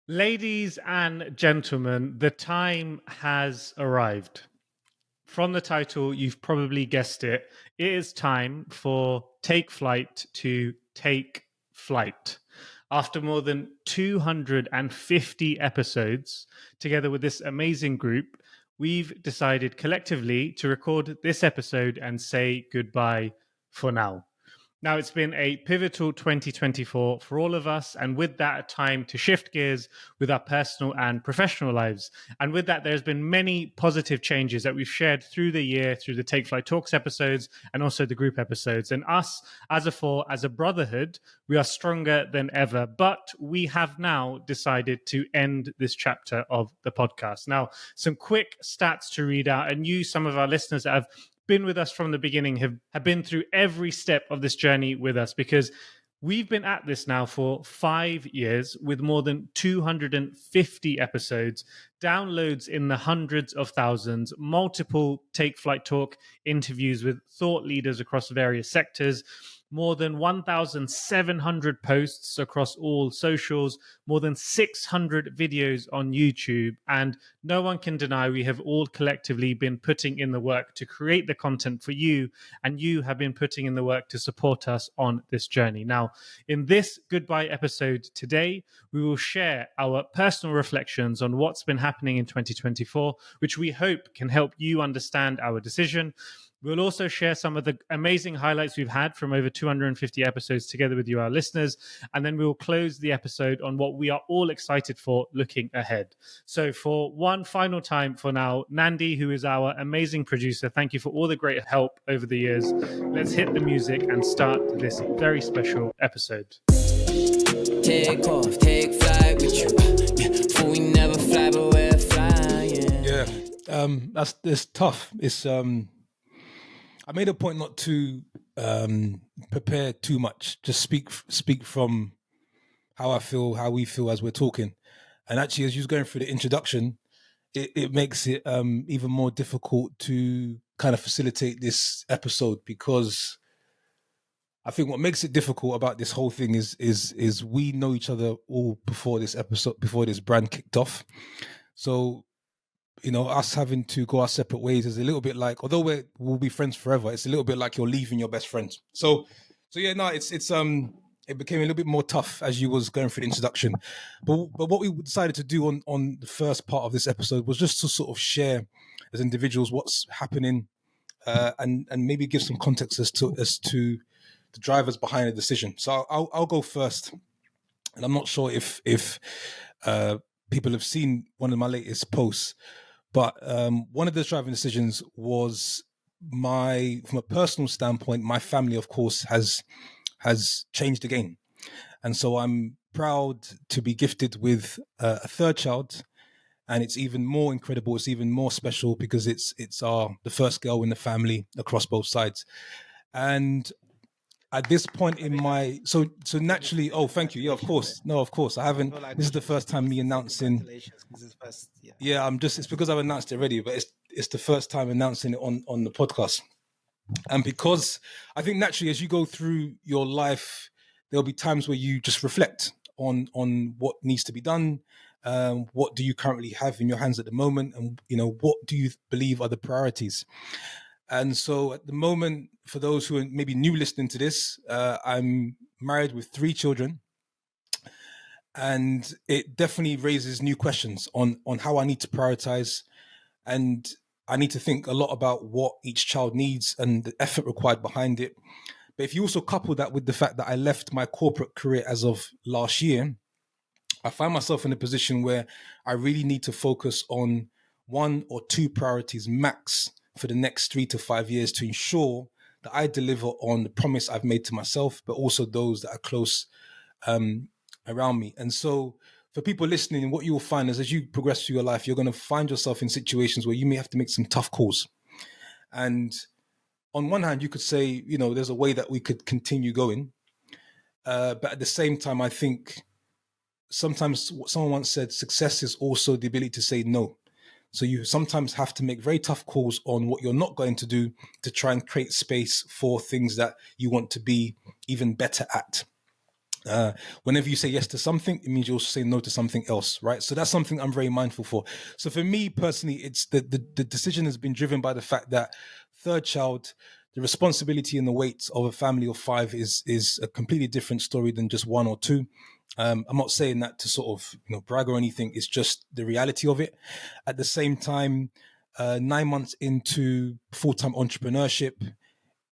Ladies and gentlemen, the time has arrived. From the title, you've probably guessed it. It is time for Take Flight to Take Flight. After more than 250 episodes, together with this amazing group, we've decided collectively to record this episode and say goodbye for now. Now, it's been a pivotal 2024 for all of us, and with that, a time to shift gears with our personal and professional lives. And with that, there's been many positive changes that we've shared through the year, through the Take Flight Talks episodes, and also the group episodes. And us, as a brotherhood, we are stronger than ever. But we have now decided to end this chapter of the podcast. Now, some quick stats to read out, and some of our listeners that have been with us from the beginning, have been through every step of this journey with us, because we've been at this now for 5 years with more than 250 episodes, downloads in the hundreds of thousands, multiple Take Flight Talk interviews with thought leaders across various sectors, more than 1,700 posts across all socials, more than 600 videos on YouTube, and no one can deny we have all collectively been putting in the work to create the content for you, and you have been putting in the work to support us on this journey. Now, in this goodbye episode today, we will share our personal reflections on what's been happening in 2024, which we hope can help you understand our decision. We'll also share some of the amazing highlights we've had from over 250 episodes together with you, our listeners. And then we will close the episode on what we are all excited for looking ahead. So for one final time for now, Nandi, who is our amazing producer, thank you for all the great help over the years. Let's hit the music and start this very special episode. Take off, take flight with you. For we never fly, but we're flying. Yeah, it's tough. It's I made a point not to prepare too much. Just speak from how I feel, how we feel as we're talking. And actually, as you was going through the introduction, it makes it even more difficult to kind of facilitate this episode, because I think what makes it difficult about this whole thing is we know each other all before this episode, before this brand kicked off. So, you know, us having to go our separate ways is a little bit like, although we'll be friends forever, it's a little bit like you're leaving your best friend. So yeah, no, it became a little bit more tough as you was going through the introduction. But what we decided to do on the first part of this episode was just to sort of share as individuals what's happening, and maybe give some context as to the drivers behind the decision. So I'll go first, and I'm not sure if people have seen one of my latest posts. But one of the driving decisions was from a personal standpoint, my family, of course, has changed again. And so I'm proud to be gifted with a third child. And it's even more incredible. It's even more special because it's the first girl in the family across both sides. And at this point in my so naturally, oh, thank you. Yeah, of course. No, of course. I haven't. This is the first time me announcing. Yeah, it's because I've announced it already, but it's the first time announcing it on the podcast. And because I think naturally, as you go through your life, there'll be times where you just reflect on what needs to be done. What do you currently have in your hands at the moment? And, you know, what do you believe are the priorities? And so at the moment, for those who are maybe new listening to this, I'm married with 3 children. And it definitely raises new questions on how I need to prioritize. And I need to think a lot about what each child needs and the effort required behind it. But if you also couple that with the fact that I left my corporate career as of last year, I find myself in a position where I really need to focus on 1 or 2 priorities max for the next 3 to 5 years to ensure that I deliver on the promise I've made to myself, but also those that are close around me. And so for people listening, what you will find is as you progress through your life, you're going to find yourself in situations where you may have to make some tough calls. And on one hand, you could say, you know, there's a way that we could continue going. But at the same time, I think sometimes someone once said, success is also the ability to say no. So you sometimes have to make very tough calls on what you're not going to do to try and create space for things that you want to be even better at. Whenever you say yes to something, it means you also say no to something else, right? So that's something I'm very mindful for. So for me personally, it's the decision has been driven by the fact that third child, the responsibility and the weight of a family of 5 is a completely different story than just 1 or 2. I'm not saying that to sort of brag or anything. It's just the reality of it. At the same time, 9 months into full-time entrepreneurship,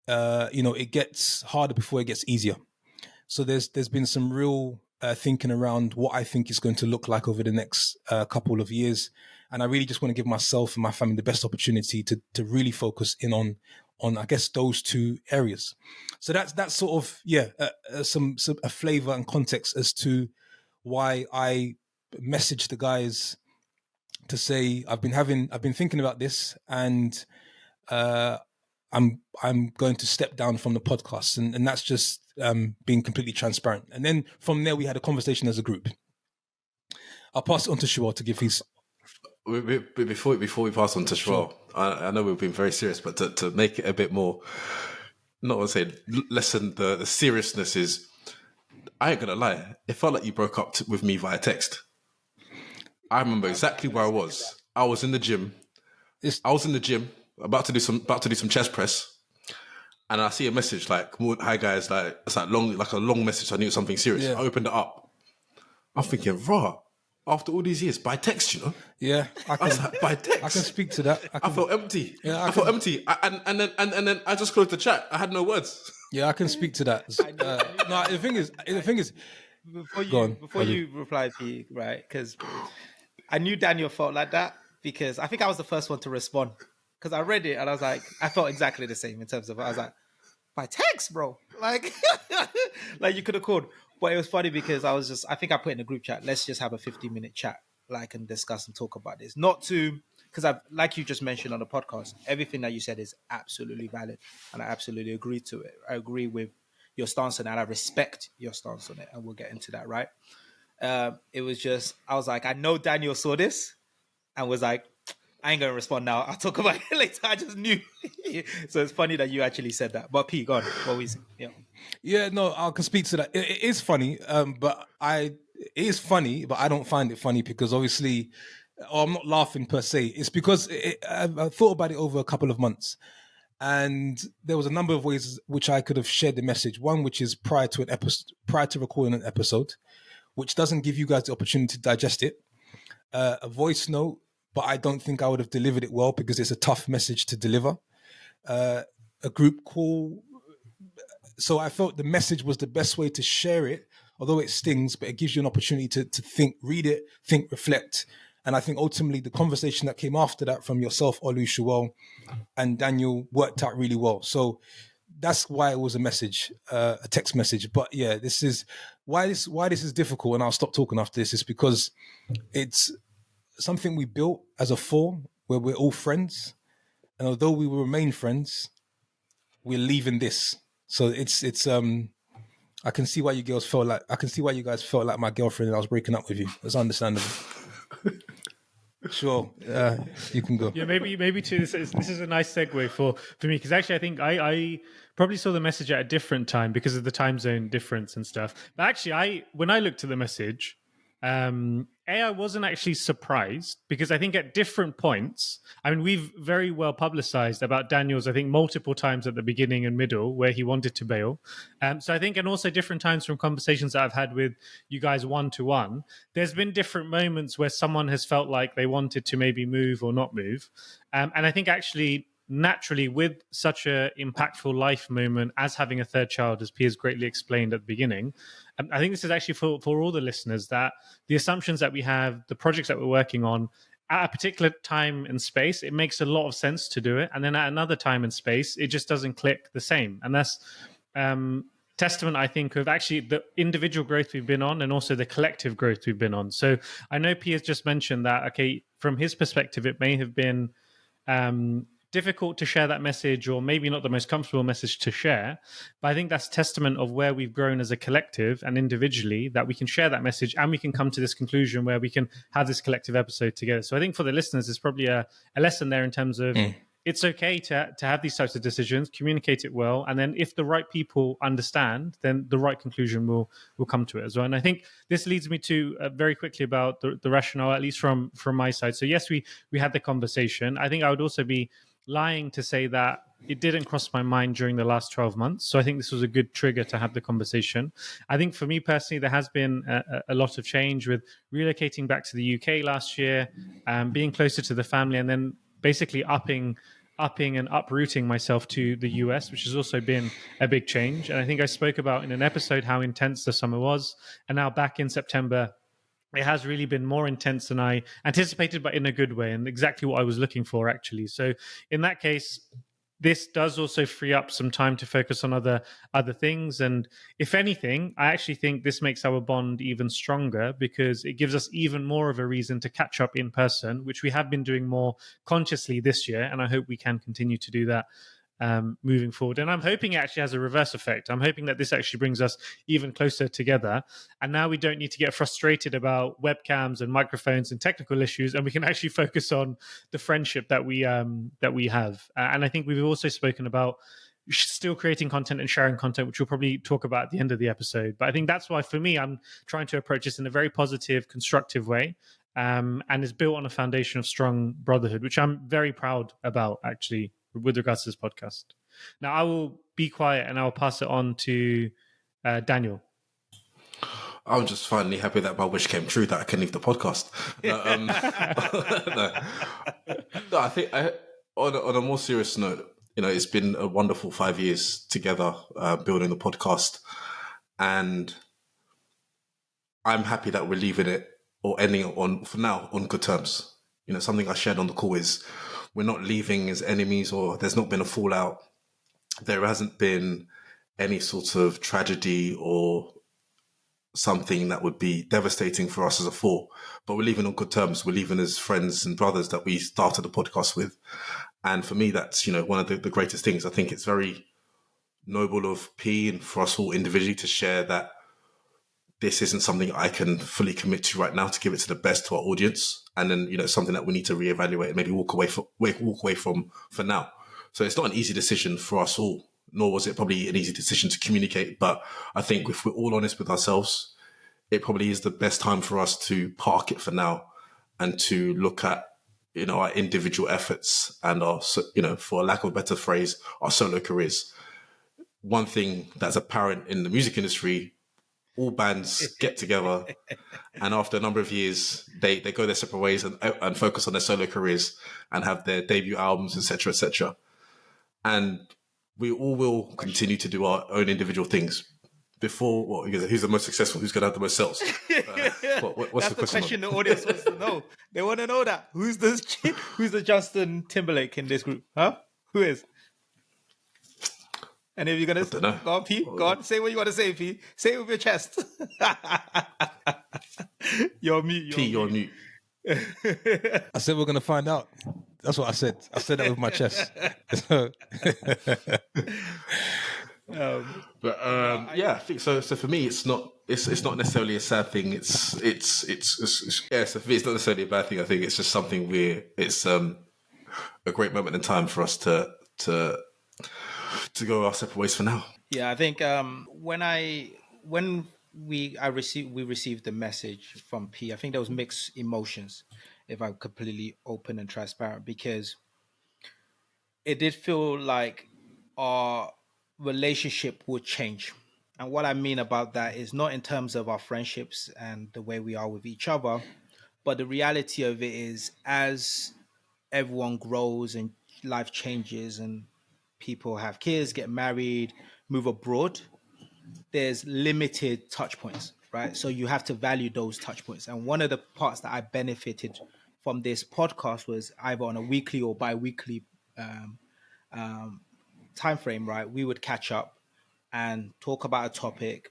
it gets harder before it gets easier. So there's been some real thinking around what I think is going to look like over the next couple of years, and I really just want to give myself and my family the best opportunity to really focus in on I guess those 2 areas. So that's sort of some a flavor and context as to why I messaged the guys to say I've been thinking about this, and I'm going to step down from the podcast, and that's just being completely transparent. And then from there, we had a conversation as a group. I'll pass it on to Shual to give his. Before we pass on to Shual, I know we've been very serious, but to make it a bit more, not want to say lessen the seriousness is, I ain't gonna lie, it felt like you broke up with me via text. I remember exactly where I was. I was in the gym. About to do some chest press, and I see a message like, "Hi guys," like it's like a long message. I knew it was something serious. Yeah. I opened it up. I'm thinking, raw. After all these years, by text, Yeah, I was like, by text. I can speak to that. I felt empty. Yeah, I felt empty. And then I just closed the chat. I had no words. Yeah, I can speak to that. No, the thing is, before you reply, P, right? Because I knew Daniel felt like that, because I think I was the first one to respond, because I read it and I was like, I felt exactly the same in terms of, I was like, by text, bro, like, like you could have called. But it was funny because I think I put in a group chat, let's just have a 15-minute chat, like, and discuss and talk about this. Not to, because like you just mentioned on the podcast, everything that you said is absolutely valid, and I absolutely agree to it. I agree with your stance on it, and I respect your stance on it, and we'll get into that, right? It was just, I was like, I know Daniel saw this and was like, I ain't going to respond now. I'll talk about it later. I just knew. So it's funny that you actually said that. But P, go on. What was it? Yeah, no, I can speak to that. It is funny, but I don't find it funny because obviously, I'm not laughing per se. It's because I thought about it over a couple of months, and there was a number of ways which I could have shared the message. One, which is prior to recording an episode, which doesn't give you guys the opportunity to digest it. A voice note, but I don't think I would have delivered it well because it's a tough message to deliver. A group call. So I felt the message was the best way to share it, although it stings, but it gives you an opportunity to think, read it, think, reflect. And I think ultimately the conversation that came after that from yourself, Olu, Shual, and Daniel worked out really well. So that's why it was a message, a text message. But yeah, this is why this is difficult. And I'll stop talking after this. Is because it's something we built as a 4 where we're all friends. And although we will remain friends, we're leaving this. So it's I can see why you guys felt like my girlfriend and I was breaking up with you. That's understandable. Sure, you can go. Yeah, maybe too. This is a nice segue for me, because actually I think I probably saw the message at a different time because of the time zone difference and stuff. But actually, when I looked at the message, I wasn't actually surprised, because I think at different points, I mean, we've very well publicized about Daniel's, I think, multiple times at the beginning and middle where he wanted to bail. So I think, and also different times from conversations that I've had with you guys one-to-one, there's been different moments where someone has felt like they wanted to maybe move or not move. And I think actually, naturally, with such a impactful life moment as having a third child, as Piers greatly explained at the beginning, I think this is actually for all the listeners, that the assumptions that we have, the projects that we're working on at a particular time and space, it makes a lot of sense to do it. And then at another time and space, it just doesn't click the same. And that's testament, I think, of actually the individual growth we've been on and also the collective growth we've been on. So I know Piers just mentioned that, okay, from his perspective, it may have been difficult to share that message, or maybe not the most comfortable message to share, but I think that's testament of where we've grown as a collective and individually, that we can share that message and we can come to this conclusion where we can have this collective episode together. So I think for the listeners, there's probably a lesson there in terms of it's okay to have these types of decisions, communicate it well, and then if the right people understand, then the right conclusion will come to it as well. And I think this leads me to very quickly about the rationale, at least from my side. So yes, we had the conversation. I think I would also be lying to say that it didn't cross my mind during the last 12 months. So I think this was a good trigger to have the conversation. I think for me personally, there has been a lot of change with relocating back to the UK last year, being closer to the family, and then basically upping and uprooting myself to the US, which has also been a big change. And I think I spoke about in an episode how intense the summer was. And now back in September, it has really been more intense than I anticipated, but in a good way, and exactly what I was looking for, actually. So in that case, this does also free up some time to focus on other things. And if anything, I actually think this makes our bond even stronger because it gives us even more of a reason to catch up in person, which we have been doing more consciously this year. And I hope we can continue to do that moving forward. And I'm hoping it actually has a reverse effect. I'm hoping that this actually brings us even closer together. And now we don't need to get frustrated about webcams and microphones and technical issues, and we can actually focus on the friendship that we have. And I think we've also spoken about still creating content and sharing content, which we'll probably talk about at the end of the episode. But I think that's why, for me, I'm trying to approach this in a very positive, constructive way. And is built on a foundation of strong brotherhood, which I'm very proud about, actually, with regards to this podcast. Now, I will be quiet and I'll pass it on to Daniel. I'm just finally happy that my wish came true, that I can leave the podcast. No, I think on a more serious note, it's been a wonderful 5 years together building the podcast. And I'm happy that we're leaving it or ending it on, for now, on good terms. Something I shared on the call is we're not leaving as enemies, or there's not been a fallout. There hasn't been any sort of tragedy or something that would be devastating for us as a four, but we're leaving on good terms. We're leaving as friends and brothers that we started the podcast with. And for me, that's, one of the greatest things. I think it's very noble of P and for us all individually to share that this isn't something I can fully commit to right now, to give it to the best to our audience. And then, something that we need to reevaluate and maybe walk away from for now. So it's not an easy decision for us all, nor was it probably an easy decision to communicate. But I think if we're all honest with ourselves, it probably is the best time for us to park it for now and to look at, our individual efforts and our, for lack of a better phrase, our solo careers. One thing that's apparent in the music industry, all bands get together and after a number of years, they go their separate ways and focus on their solo careers and have their debut albums, etc., etc. And we all will continue to do our own individual things. Before, who's the most successful? Who's going to have the most sales? What's That's the question the audience wants to know. They want to know that. Who's the Justin Timberlake in this group? Huh? Who is? And if you're going to go on, P, go on, say what you want to say, P. Say it with your chest. You're mute. You're mute. I said we're going to find out. That's what I said. I said that with my chest. I think so. So for me, it's not necessarily a sad thing. So for me, it's not necessarily a bad thing. I think it's just something it's a great moment in time for us to go our separate ways for now. Yeah, I think when we received the message from P, I think there was mixed emotions, if I'm completely open and transparent, because it did feel like our relationship would change. And what I mean about that is not in terms of our friendships and the way we are with each other, but the reality of it is, as everyone grows and life changes and people have kids, get married, move abroad, there's limited touch points, right? So you have to value those touch points. And one of the parts that I benefited from this podcast was either on a weekly or bi-weekly time frame, right? We would catch up and talk about a topic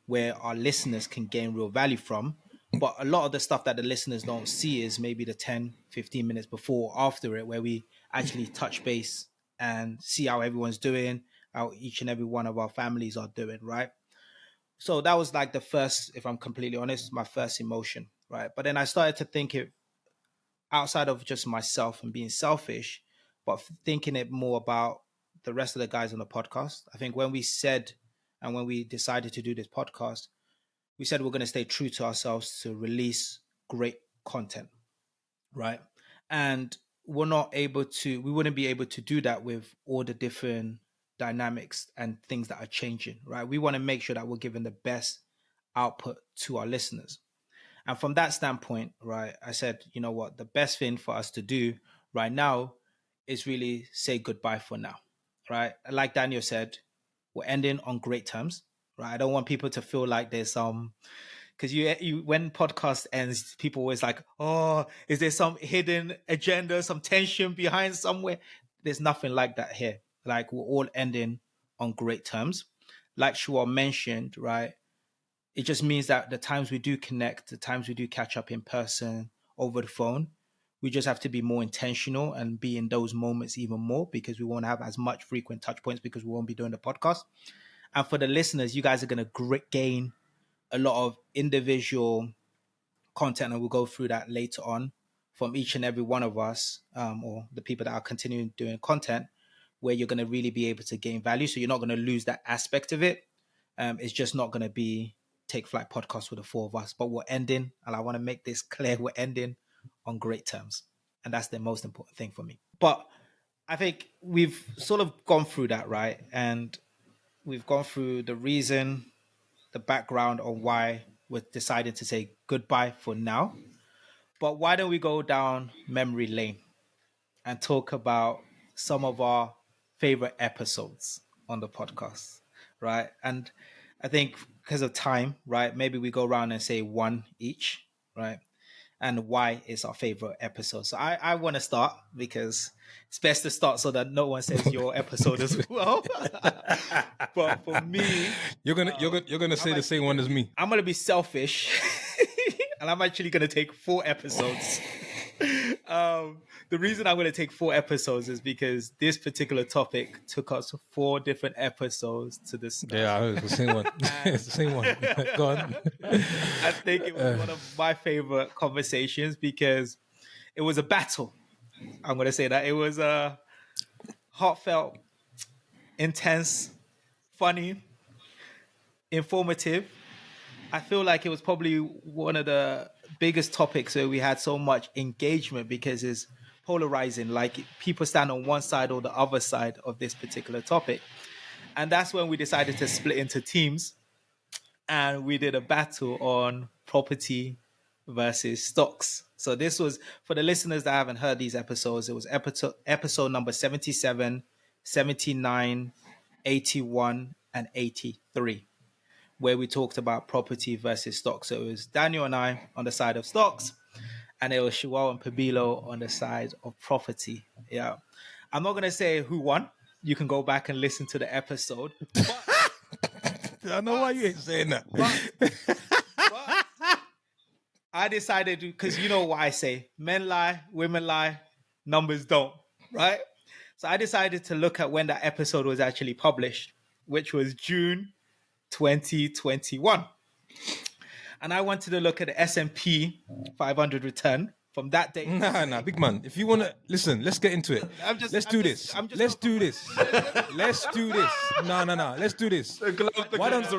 where our listeners can gain real value from. But a lot of the stuff that the listeners don't see is maybe the 10, 15 minutes before or after it, where we actually touch base and see how everyone's doing, how each and every one of our families are doing, right? So that was like the first, if I'm completely honest, my first emotion, right? But then I started to think it outside of just myself and being selfish, but thinking it more about the rest of the guys on the podcast. I think when we said and when we decided to do this podcast, we said we're going to stay true to ourselves to release great content, right? And we wouldn't be able to do that with all the different dynamics and things that are changing, right? We want to make sure that we're giving the best output to our listeners. And from that standpoint, right, I said, you know what, the best thing for us to do right now is really say goodbye for now, right? Like Daniel said, we're ending on great terms, right? I don't want people to feel like there's some, because you when podcast ends, people always like, oh, is there some hidden agenda, some tension behind somewhere? There's nothing like that here. Like, we're all ending on great terms. Like Shua mentioned, right? It just means that the times we do connect, the times we do catch up in person, over the phone, we just have to be more intentional and be in those moments even more, because we won't have as much frequent touch points because we won't be doing the podcast. And for the listeners, you guys are going to gain a lot of individual content, and we'll go through that later on from each and every one of us, or the people that are continuing doing content, where you're going to really be able to gain value. So you're not going to lose that aspect of it. It's just not going to be Take Flight podcast with the four of us, but we're ending, and I want to make this clear, we're ending on great terms. And that's the most important thing for me. But I think we've sort of gone through that, right? And we've gone through the reason, the background on why we're deciding to say goodbye for now. But why don't we go down memory lane and talk about some of our favorite episodes on the podcast, right? And I think because of time, right, maybe we go around and say one each, right? And why is our favorite episode. So I want to start because it's best to start so that no one says your episode as well. But for me, you're gonna say the same one as me. I'm gonna be selfish, and I'm actually gonna take 4 episodes. The reason I'm going to take 4 episodes is because this particular topic took us 4 different episodes to discuss. Yeah, it's the same one. It's the same one. Go on. I think it was one of my favorite conversations because it was a battle. I'm going to say that. It was a heartfelt, intense, funny, informative. I feel like it was probably one of the biggest topics where we had so much engagement because it's polarizing. Like, people stand on one side or the other side of this particular topic. And that's when we decided to split into teams, and we did a battle on property versus stocks. So this was, for the listeners that haven't heard these episodes, it was episode number 77, 79, 81, and 83, where we talked about property versus stocks. So it was Daniel and I on the side of stocks, and it was Shuao and Pabilo on the side of property. Yeah. I'm not going to say who won. You can go back and listen to the episode. But, I know why you ain't saying that. but I decided, because you know what I say, men lie, women lie, numbers don't, right? So I decided to look at when that episode was actually published, which was June 2021. And I wanted to look at the S&P 500 return from that date. Nah, big man. If you want to listen, let's get into it. Let's do this. Let's do this. Let's do this. No. Let's do this. Why don't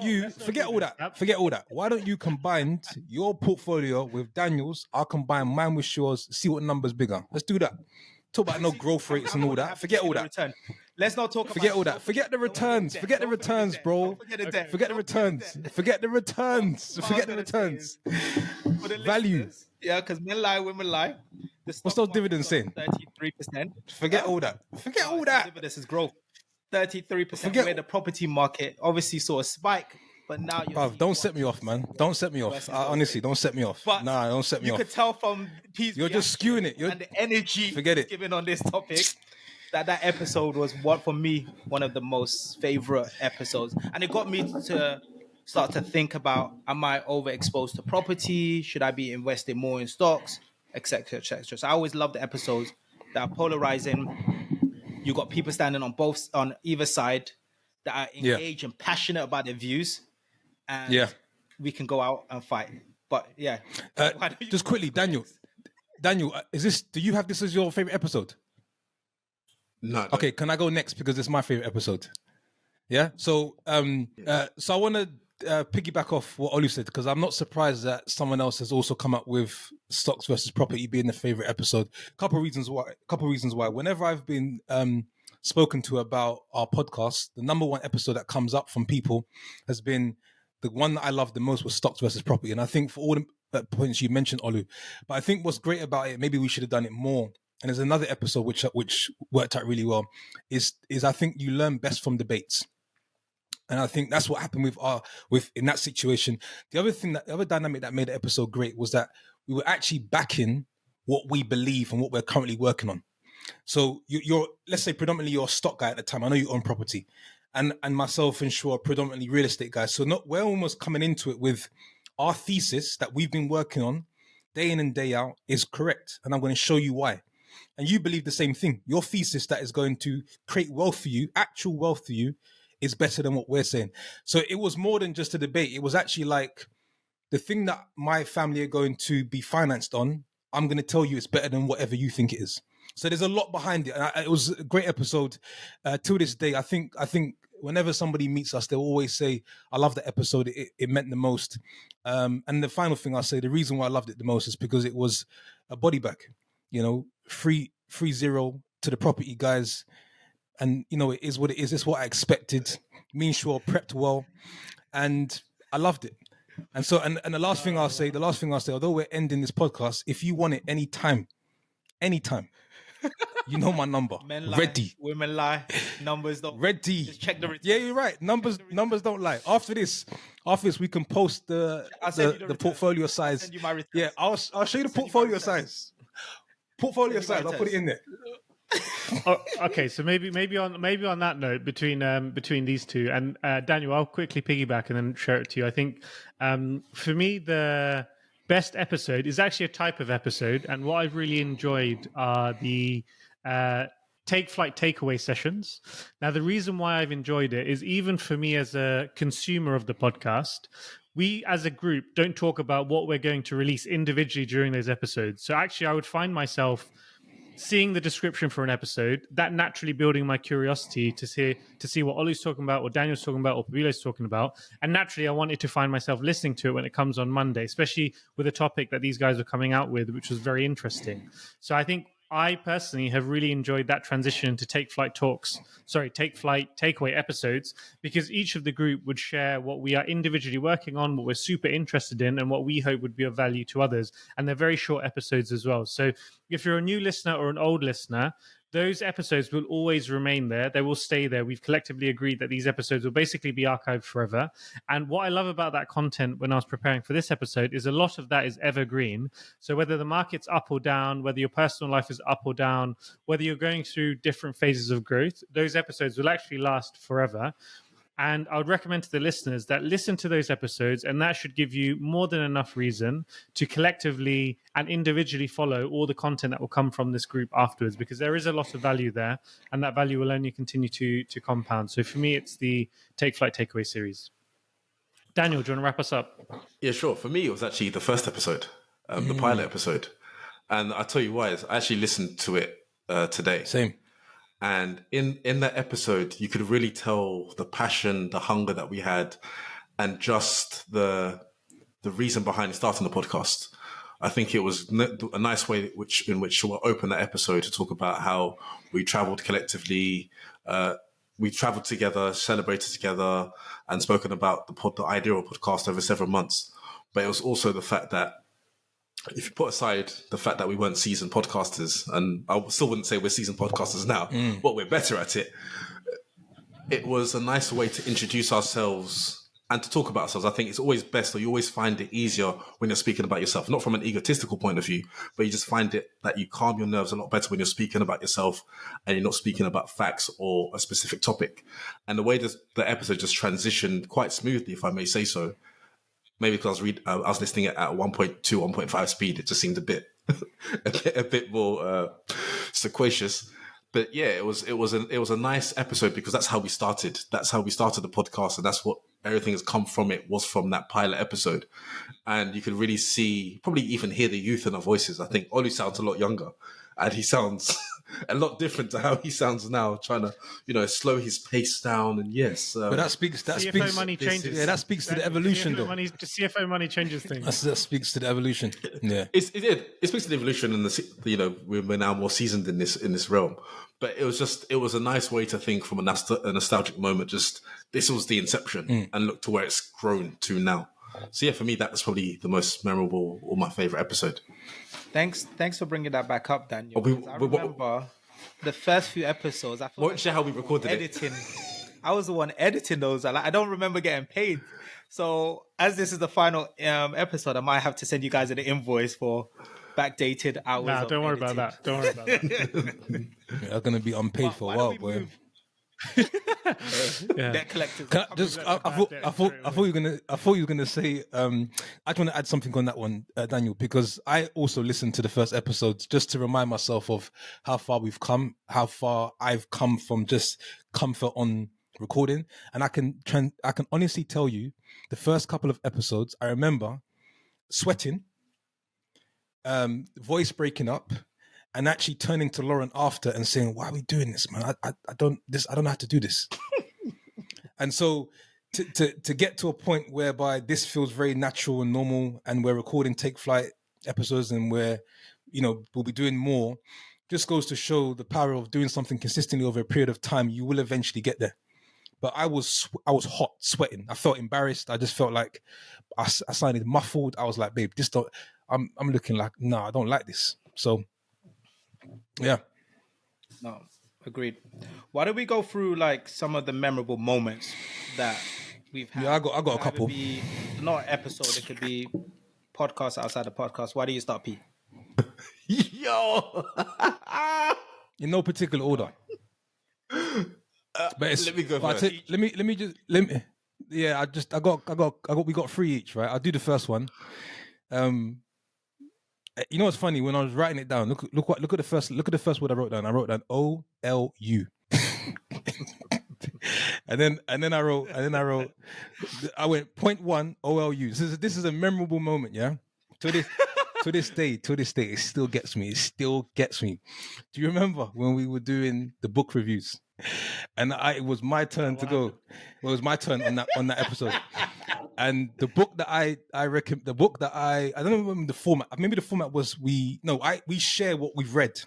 you forget all that? Forget all that. Why don't you combine your portfolio with Daniel's? I'll combine mine with yours. See what number's bigger. Let's do that. Talk about no growth rates and all that. Forget all that. Let's not talk. Forget all that. Forget the returns. Forget the returns, bro. Forget the returns. Forget the returns. Forget the returns. Value. Yeah, because men lie, women lie. What's those dividends saying? 33%. Forget all that. Forget all that. Dividends is growth. 33%. Where the property market obviously saw a spike, but now Bruv, don't set me off, man. Don't set me off. Honestly, don't set me off. Nah, don't set me off. You could tell from P's You're just skewing it. and the energy Forget it. given on this topic that episode was, for me, one of the most favorite episodes. And it got me to start to think about, am I overexposed to property? Should I be investing more in stocks? Etc. So I always love the episodes that are polarizing. You got people standing on either side that are engaged and passionate about their views. And we can go out and fight. But yeah. Just quickly, Daniel. Daniel, do you have this as your favorite episode? No. I don't. Okay, can I go next because it's my favorite episode? Yeah. So, so I want to piggyback off what Olu said, because I'm not surprised that someone else has also come up with stocks versus property being the favorite episode. Couple reasons why. Whenever I've been spoken to about our podcast, the number one episode that comes up from people has been the one that I loved the most was stocks versus property. And I think for all the points you mentioned, Olu, but I think what's great about it, maybe we should have done it more. And there's another episode which worked out really well, is I think you learn best from debates. And I think that's what happened with in that situation. The other dynamic that made the episode great was that we were actually backing what we believe and what we're currently working on. So you're, let's say, predominantly you're a stock guy at the time. I know you own property, and myself and Shaw are predominantly real estate guys. So we're almost coming into it with our thesis that we've been working on day in and day out is correct, and I'm going to show you why. And you believe the same thing. Your thesis that is going to create wealth for you, actual wealth for you, is better than what we're saying. So it was more than just a debate. It was actually like, the thing that my family are going to be financed on, I'm going to tell you it's better than whatever you think it is. So there's a lot behind it. And it was a great episode. To this day, I think whenever somebody meets us, they'll always say, I love that episode. It meant the most. And the final thing I'll say, the reason why I loved it the most is because it was a body bag, 3-0 to the property guys. And, it is what it is. It's what I expected. Me and Shaw prepped well. And I loved it. And so, and the last thing I'll say, although we're ending this podcast, if you want it anytime, you know my number. Men lie, Ready. women lie, numbers don't. Ready. Just check the return. Yeah, you're right. Numbers don't lie. After this, we can post the portfolio size. Send you my returns. Yeah, I'll show you the portfolio size. Portfolio size. I'll put it in there. Okay, so maybe on that note, between these two, and Daniel, I'll quickly piggyback and then share it to you. I think for me the best episode is actually a type of episode, and what I've really enjoyed are the take flight takeaway sessions. Now, the reason why I've enjoyed it is, even for me as a consumer of the podcast, we as a group don't talk about what we're going to release individually during those episodes. So actually I would find myself seeing the description for an episode, that naturally building my curiosity to see what Olu's talking about, what Daniel's talking about, or Pabilo's talking about. And naturally, I wanted to find myself listening to it when it comes on Monday, especially with a topic that these guys were coming out with, which was very interesting. So I think I personally have really enjoyed that transition to take flight takeaway episodes, because each of the group would share what we are individually working on, what we're super interested in, and what we hope would be of value to others. And they're very short episodes as well. So if you're a new listener or an old listener, those episodes will always remain there. They will stay there. We've collectively agreed that these episodes will basically be archived forever. And what I love about that content when I was preparing for this episode is a lot of that is evergreen. So whether the market's up or down, whether your personal life is up or down, whether you're going through different phases of growth, those episodes will actually last forever. And I would recommend to the listeners that listen to those episodes, and that should give you more than enough reason to collectively and individually follow all the content that will come from this group afterwards, because there is a lot of value there, and that value will only continue to compound. So for me, it's the Take Flight Takeaway series. Daniel, do you want to wrap us up? Yeah, sure. For me, it was actually the first episode, the pilot episode. And I'll tell you why. I actually listened to it today. Same. And in that episode, you could really tell the passion, the hunger that we had, and just the reason behind starting the podcast. I think it was a nice way in which we'll open that episode to talk about how we traveled collectively, we traveled together, celebrated together, and spoken about the idea of a podcast over several months. But it was also the fact that, if you put aside the fact that we weren't seasoned podcasters, and I still wouldn't say we're seasoned podcasters now, but we're better at it, it was a nice way to introduce ourselves and to talk about ourselves. I think it's always best, or you always find it easier when you're speaking about yourself, not from an egotistical point of view, but you just find it that you calm your nerves a lot better when you're speaking about yourself and you're not speaking about facts or a specific topic. And the way the episode just transitioned quite smoothly, if I may say so, maybe because I was listening at 1.2, 1.5 speed, it just seemed a bit more sequentious. But yeah, it was a nice episode, because that's how we started. That's how we started the podcast, and that's what everything that's come from it was from that pilot episode. And you could really see, probably even hear the youth in our voices. I think Olu sounds a lot younger, and he sounds a lot different to how he sounds now, trying to, slow his pace down. And yes, but that speaks. CFO money changes. Yeah, that speaks to the evolution, though. CFO money changes things. That speaks to the evolution. Yeah, it speaks to the evolution, and we're now more seasoned in this realm. But it was a nice way to think from a nostalgic moment. Just this was the inception, and look to where it's grown to now. So yeah, for me, that's probably the most memorable or my favorite episode. Thanks for bringing that back up, Daniel. I we- remember the first few episodes. I Won't share how we recorded it. editing. I was the one editing those. I don't remember getting paid. So as this is the final episode, I might have to send you guys an invoice for backdated hours. Nah, of don't worry editing. about that. Don't worry about that. I'm gonna be unpaid for a Why don't while, we boy. move Yeah. debt collectors? Can I just, I thought you were gonna say. I just want to add something on that one, Daniel, because I also listened to the first episodes just to remind myself of how far we've come, how far I've come from just comfort on recording, and I can honestly tell you, the first couple of episodes, I remember sweating, voice breaking up, and actually turning to Lauren after and saying, "Why are we doing this, man? I don't know how to do this." And so to get to a point whereby this feels very natural and normal, and we're recording Take Flight episodes, and we'll be doing more, just goes to show the power of doing something consistently over a period of time. You will eventually get there. But I was hot, sweating. I felt embarrassed. I just felt like I sounded muffled. I was like, babe, I'm looking like, no, I don't like this. So, yeah. No, agreed. Why don't we go through like some of the memorable moments that we've had? Yeah, I got a It could couple. be not an episode. It could be podcast outside the podcast. Why do you start, P? Yo, In no particular order. But it's, let me go but first. we got three each, right? I'll do the first one. You know what's funny? When I was writing it down, look at the first word I wrote down. I wrote down OLU. and then I wrote I went point one OLU. This is a memorable moment, yeah. To this day, it still gets me. Do you remember when we were doing the book reviews? And it was my turn to go. It was my turn on that episode. And the book that I don't remember the format. Maybe the format was we share what we've read.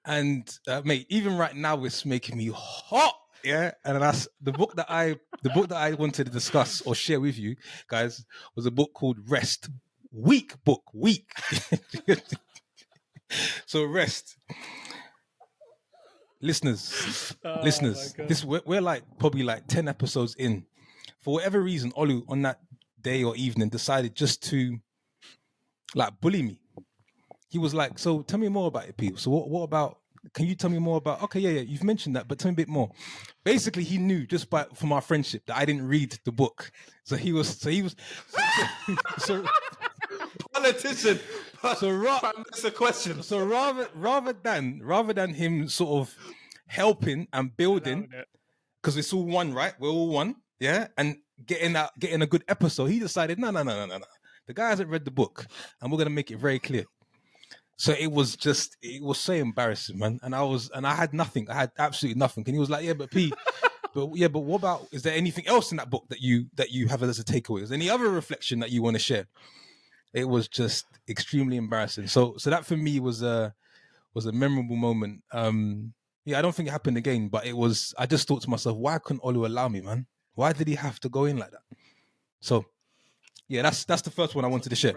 And mate, even right now it's making me hot. Yeah. And that's the book that I wanted to discuss or share with you guys was a book called Rest. Weak. So Rest. Listeners, this we're like probably like 10 episodes in. For whatever reason, Olu on that day or evening decided just to like bully me. He was like, "So tell me more about it, people. So what about? Can you tell me more about? Okay, yeah, you've mentioned that, but tell me a bit more." Basically, he knew just from our friendship that I didn't read the book. So politician. So that's a question. So rather than him sort of helping and building, because it's all one, right? We're all one, yeah. And getting a good episode, he decided, no. The guy hasn't read the book, and we're gonna make it very clear. So it was so embarrassing, man. And I had nothing. I had absolutely nothing. And he was like, "Yeah, but P, but what about? Is there anything else in that book that you have as a takeaway? Is there any other reflection that you want to share?" It was just extremely embarrassing. So that for me was a memorable moment. I don't think it happened again, but it was. I just thought to myself, why couldn't Olu allow me, man? Why did he have to go in like that? So, yeah, that's the first one I wanted to share.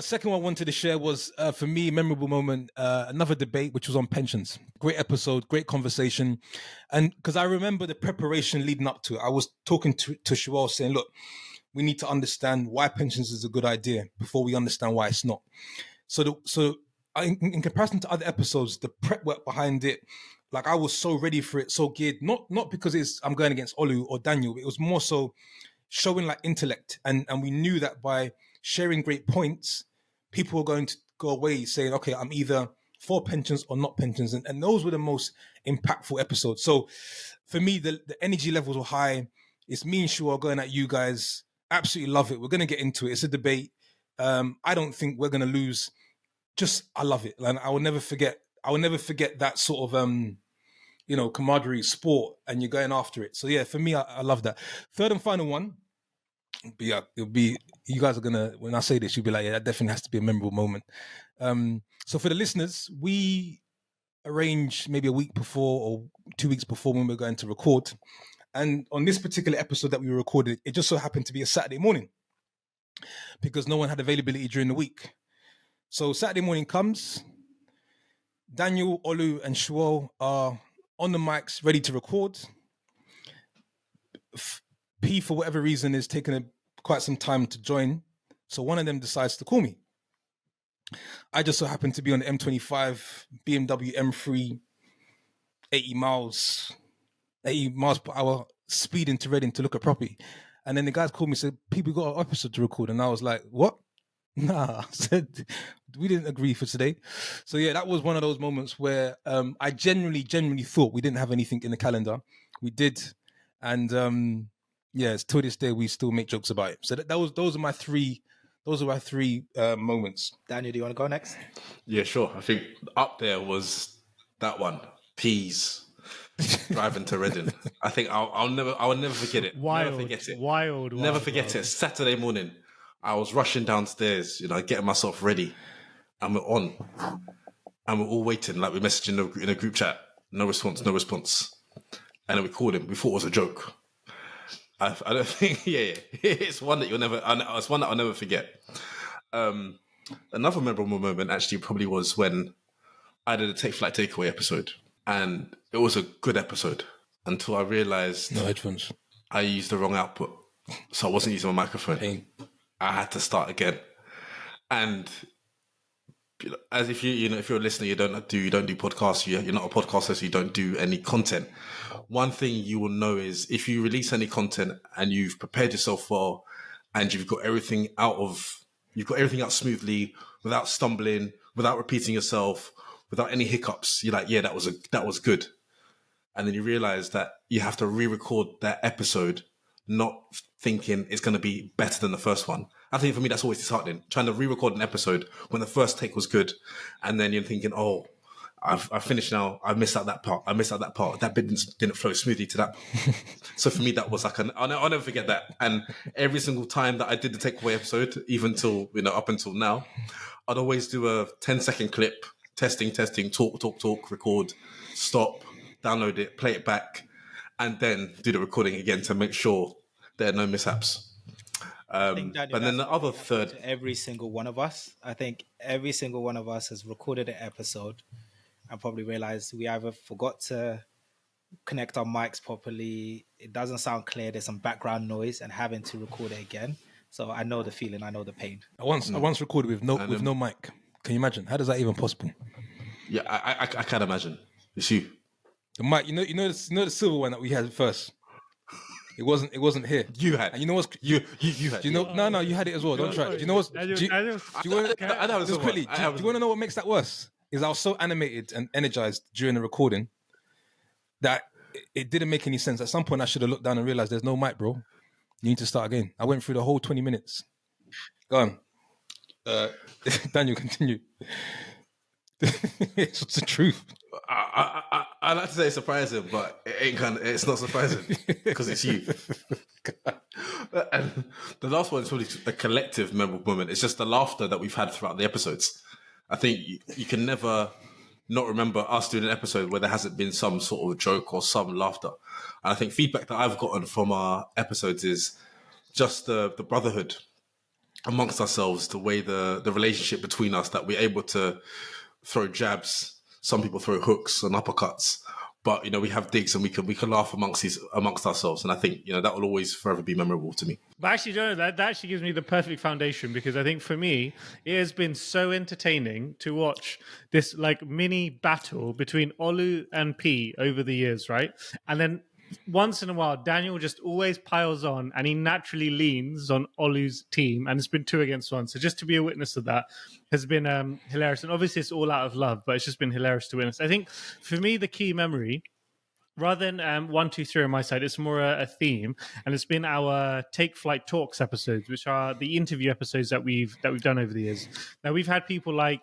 Second one I wanted to share was for me memorable moment. Another debate which was on pensions. Great episode, great conversation, and because I remember the preparation leading up to it, I was talking to Shuel saying, look, we need to understand why pensions is a good idea before we understand why it's not. So in comparison to other episodes, the prep work behind it, like I was so ready for it, so geared. Not because I'm going against Olu or Daniel, but it was more so showing like intellect, and we knew that by sharing great points, people were going to go away saying, okay, I'm either for pensions or not pensions, and those were the most impactful episodes. So for me, the energy levels were high. It's me and Shu are going at you guys. Absolutely love it. We're going to get into it. It's a debate. I don't think we're going to lose. Just, I love it. And I will never forget that sort of, camaraderie, sport, and you're going after it. So yeah, for me, I love that. Third and final one. It'll be, you guys are going to, when I say this, you'll be like, yeah, that definitely has to be a memorable moment. So for the listeners, we arrange maybe a week before or 2 weeks before when we're going to record. And on this particular episode that we recorded, it just so happened to be a Saturday morning because no one had availability during the week. So Saturday morning comes, Daniel, Olu, and Shuo are on the mics, ready to record. P, for whatever reason, is taking quite some time to join. So one of them decides to call me. I just so happen to be on the M25 BMW M3, 80 miles per hour, speeding to Reading to look at property. And then the guys called me and said, people got an episode to record. And I was like, what? Nah, I said, we didn't agree for today. So yeah, that was one of those moments where I genuinely thought we didn't have anything in the calendar. We did. And to this day, we still make jokes about it. So those are my three moments. Daniel, do you want to go next? Yeah, sure. I think up there was that one. Peas driving to Reading. I think I'll never forget it. Wild, never forget it. Wild. Never forget it. Saturday morning, I was rushing downstairs, getting myself ready, and we're on, and we're all waiting. Like we're messaging in a group chat. No response. And then we called him. We thought it was a joke. I don't think. Yeah. It's one that it's one that I'll never forget. Another memorable moment actually probably was when I did a Take Flight Takeaway episode, and it was a good episode until I realized No headphones. I used the wrong output, so I wasn't using my microphone. Pain. I had to start again, and as if if you're a listener, you don't do podcasts. You're not a podcaster, so you don't do any content. One thing you will know is if you release any content and you've prepared yourself well, and you've got everything out smoothly, without stumbling, without repeating yourself, without any hiccups. You're like, yeah, that was good. And then you realize that you have to re-record that episode, not thinking it's going to be better than the first one. I think for me, that's always disheartening. Trying to re-record an episode when the first take was good, and then you're thinking, oh, I've finished now. I missed out that part. That bit didn't flow smoothly to that. So for me, that was like I'll never forget that. And every single time that I did the takeaway episode, even till up until now, I'd always do a 10-second clip, testing, talk, record, stop, download it, play it back, and then do the recording again to make sure there are no mishaps. Daniel, but then the other third, every single one of us, I think every single one of us has recorded an episode and probably realized we either forgot to connect our mics properly, it doesn't sound clear, there's some background noise, and having to record it again. So I know the feeling, I know the pain. I once recorded with no mic. Can you imagine? How does that even possible? Yeah, I can't imagine. It's you. The mic, you know the silver one that we had first. It wasn't here. You had. And you know what's you had. Do you know? No, you had it as well. Don't try. Do you know what's? Do you want to know what makes that worse? Is I was so animated and energized during the recording that it didn't make any sense. At some point, I should have looked down and realized there's no mic, bro. You need to start again. I went through the whole 20 minutes. Go on. Daniel, continue. It's the truth. I like to say it's surprising, but it's not surprising because it's you. And the last one is probably a collective memorable moment. It's just the laughter that we've had throughout the episodes. I think you can never not remember us doing an episode where there hasn't been some sort of joke or some laughter. And I think feedback that I've gotten from our episodes is just the brotherhood amongst ourselves, the way the relationship between us, that we're able to throw jabs. Some people throw hooks and uppercuts, but we have digs and we can laugh amongst ourselves. And I think that will always forever be memorable to me. But actually, that actually gives me the perfect foundation, because I think for me it has been so entertaining to watch this like mini battle between Olu and P over the years, right? And then once in a while, Daniel just always piles on and he naturally leans on Olu's team, and it's been 2 against 1. So just to be a witness of that has been hilarious. And obviously it's all out of love, but it's just been hilarious to witness. I think for me, the key memory rather than 1, 2, 3 on my side, it's more a theme, and it's been our Take Flight Talks episodes, which are the interview episodes that we've done over the years. Now we've had people like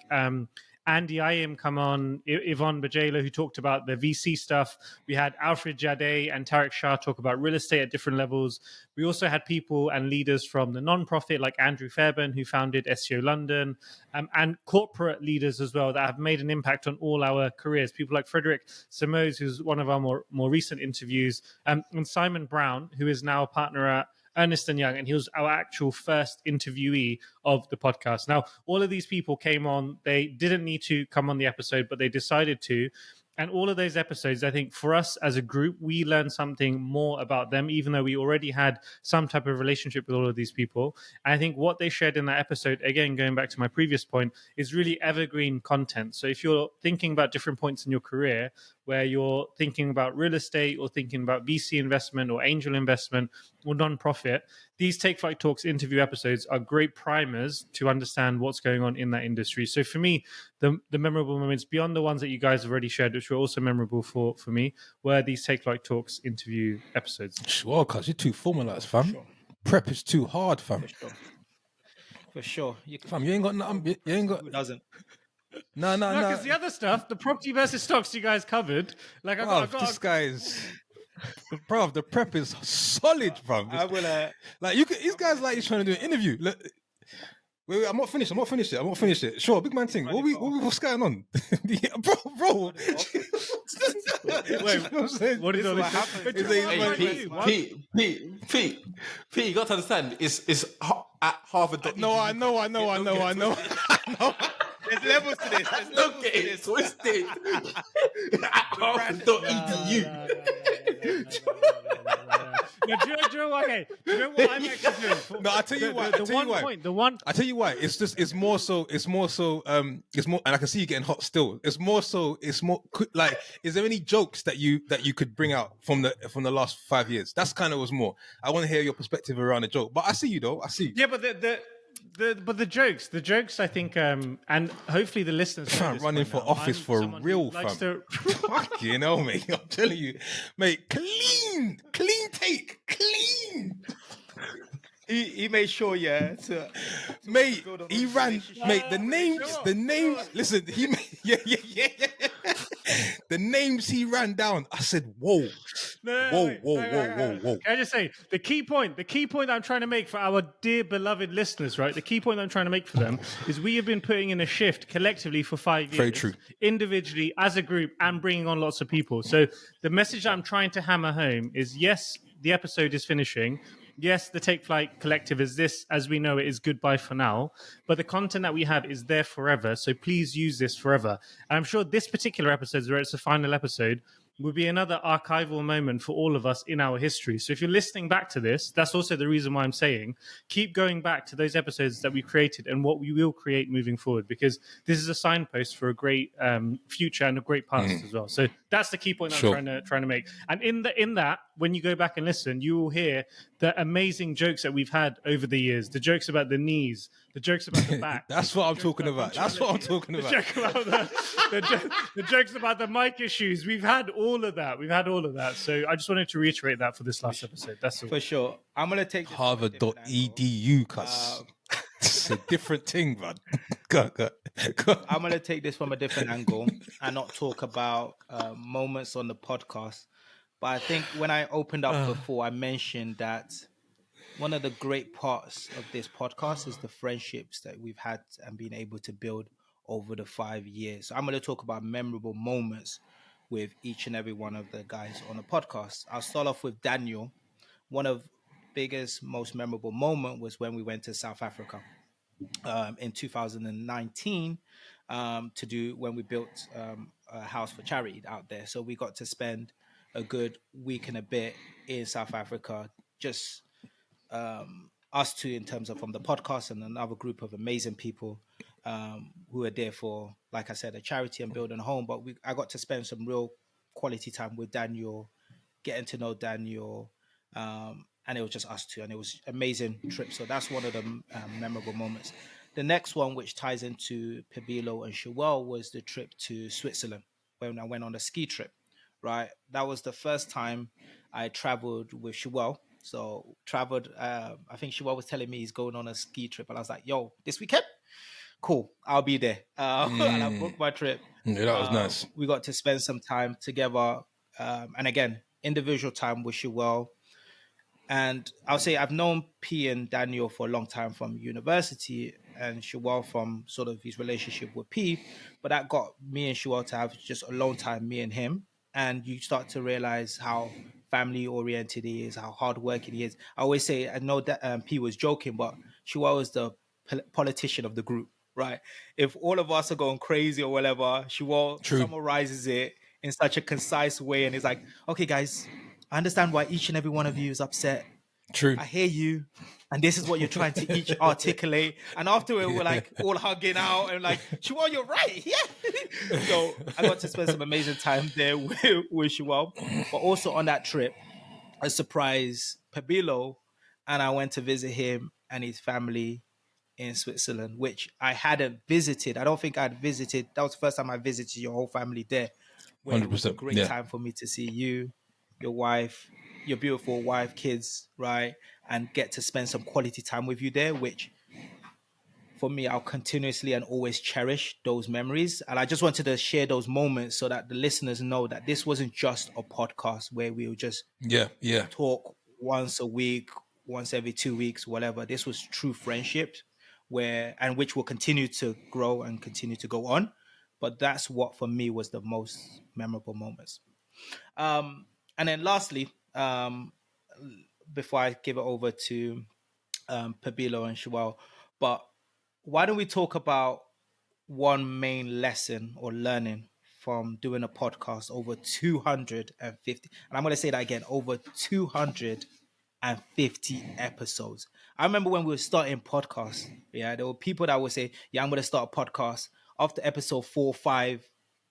Andy Ayim come on, Yvonne Bajela, who talked about the VC stuff. We had Alfred Jade and Tarek Shah talk about real estate at different levels. We also had people and leaders from the non-profit, like Andrew Fairbairn, who founded SEO London, and corporate leaders as well that have made an impact on all our careers. People like Frederick Simoes, who's one of our more recent interviews, and Simon Brown, who is now a partner at Ernest & Young, and he was our actual first interviewee of the podcast. Now, all of these people came on. They didn't need to come on the episode, but they decided to. And all of those episodes, I think for us as a group, we learned something more about them, even though we already had some type of relationship with all of these people. And I think what they shared in that episode, again, going back to my previous point, is really evergreen content. So if you're thinking about different points in your career, where you're thinking about real estate or thinking about VC investment or angel investment or non-profit, these Take Flight Talks interview episodes are great primers to understand what's going on in that industry. So for me, the memorable moments beyond the ones that you guys have already shared, which were also memorable for me, were these Take Flight Talks interview episodes. Sure, cuz you're too formalized, fam. Sure. Prep is too hard, fam. For sure. Fam, you ain't got nothing. You ain't got. Who doesn't? No. Because the other stuff, the property versus stocks, you guys covered. Like, this guy's, bro. The prep is solid, bro. I will. Like these guys like he's trying to do an interview. Look, wait, I'm not finished it. Sure, big man thing. What's going on, yeah, bro? Wait, what is all this? Pete, you got to understand. It's at Harvard. No, I know. There's levels to this. Don't get it twisted. At Harvard.edu. Do you know what I'm actually doing? No, I tell you why. I tell you why. It's more so, and I can see you getting hot still. It's more like, is there any jokes that you could bring out from the last 5 years? That's kind of was more. I want to hear your perspective around the joke. But I see you though. Yeah, but the jokes, I think, and hopefully the listeners. Fam, running for office for real, fam. You know, mate. I'm telling you, mate. Clean take. He made sure, mate. He ran, mate. The names. Listen, he made, yeah. The names he ran down. I said, whoa. Can I just say the key point that I'm trying to make for our dear beloved listeners, right? The key point that I'm trying to make for them is we have been putting in a shift collectively for 5 years. Very true. Individually, as a group, and bringing on lots of people. So the message that I'm trying to hammer home is, yes, the episode is finishing. Yes, the Take Flight Collective is this, as we know it, is goodbye for now. But the content that we have is there forever. So please use this forever. And I'm sure this particular episode, where it's the final episode, will be another archival moment for all of us in our history. So if you're listening back to this, that's also the reason why I'm saying keep going back to those episodes that we created and what we will create moving forward, because this is a signpost for a great future and a great past as well. So that's the key point that I'm trying to make. And in that, when you go back and listen, you will hear the amazing jokes that we've had over the years, the jokes about the knees, the jokes about the back. That's what I'm talking about. The jokes about the mic issues. We've had all of that. So I just wanted to reiterate that for this last episode. That's all. For sure. I'm going to take Harvard.edu, cuz. It's a different thing, man. Go. I'm going to take this from a different angle and not talk about moments on the podcast. But I think when I opened up before, I mentioned that one of the great parts of this podcast is the friendships that we've had and been able to build over the 5 years. So I'm going to talk about memorable moments with each and every one of the guys on the podcast. I'll start off with Daniel. One of biggest, most memorable moment was when we went to South Africa in 2019 when we built a house for charity out there. So we got to spend a good week and a bit in South Africa, just us two in terms of from the podcast and another group of amazing people who are there for, like I said, a charity and building a home. But I got to spend some real quality time with Daniel, getting to know Daniel, and it was just us two, and it was an amazing trip. So that's one of the memorable moments. The next one, which ties into Pabilo and Shawel, was the trip to Switzerland when I went on a ski trip. right? That was the first time I traveled with Shuel. So traveled. I think Shuel was telling me he's going on a ski trip, and I was like, "Yo, this weekend, cool, I'll be there." And I booked my trip. Yeah, that was nice. We got to spend some time together, and again, individual time with Shuel. And I'll say I've known P and Daniel for a long time from university, and Shuel from sort of his relationship with P. But that got me and Shuel to have just alone time, me and him. And you start to realize how family oriented he is, how hardworking he is. I always say, I know that P was joking, but Shuel is the politician of the group, right? If all of us are going crazy or whatever, Shuel summarizes it in such a concise way and is like, okay, guys, I understand why each and every one of you is upset. True. I hear you. And this is what you're trying to each articulate. And afterward, we're like all hugging out and like, Shuel, you're right. Yeah. So I got to spend some amazing time there with Shuel. But also on that trip, I surprised Pabilo, and I went to visit him and his family in Switzerland, which I hadn't visited. I don't think I'd visited. That was the first time I visited your whole family there. Where it was a 100%, great yeah. time for me to see you, your wife, your beautiful wife, kids, right? And get to spend some quality time with you there, which for me, I'll continuously and always cherish those memories. And I just wanted to share those moments so that the listeners know that this wasn't just a podcast where we would just talk once a week, once every 2 weeks, whatever. This was true friendship and which will continue to grow and continue to go on. But that's what for me was the most memorable moments. And then lastly, before I give it over to Pabilo and Shuel, but why don't we talk about one main lesson or learning from doing a podcast over 250, and I'm going to say that again, over 250 episodes. I remember when we were starting podcasts, there were people that would say, yeah, I'm going to start a podcast. After episode 4 or 5,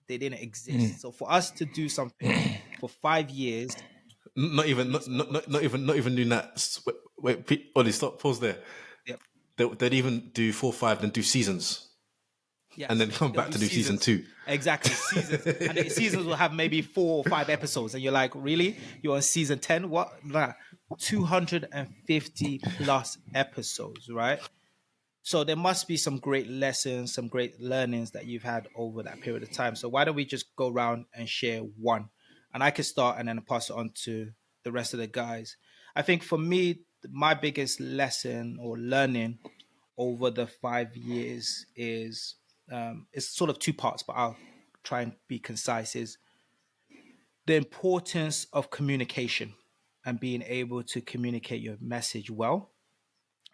they didn't exist. So for us to do something for 5 years, not even doing that. Wait, Ollie, stop. Pause there. Yep. They'd even do 4, 5, then do seasons. Yes, and then come back to do season 2. Exactly, seasons. And the seasons will have maybe 4 or 5 episodes, and you're like, really? You're on season 10? What? Nah, 250 plus episodes, right? So there must be some great lessons, some great learnings that you've had over that period of time. So why don't we just go around and share one? And I can start and then pass it on to the rest of the guys. I think for me, my biggest lesson or learning over the 5 years is it's sort of 2 parts, but I'll try and be concise, is the importance of communication and being able to communicate your message well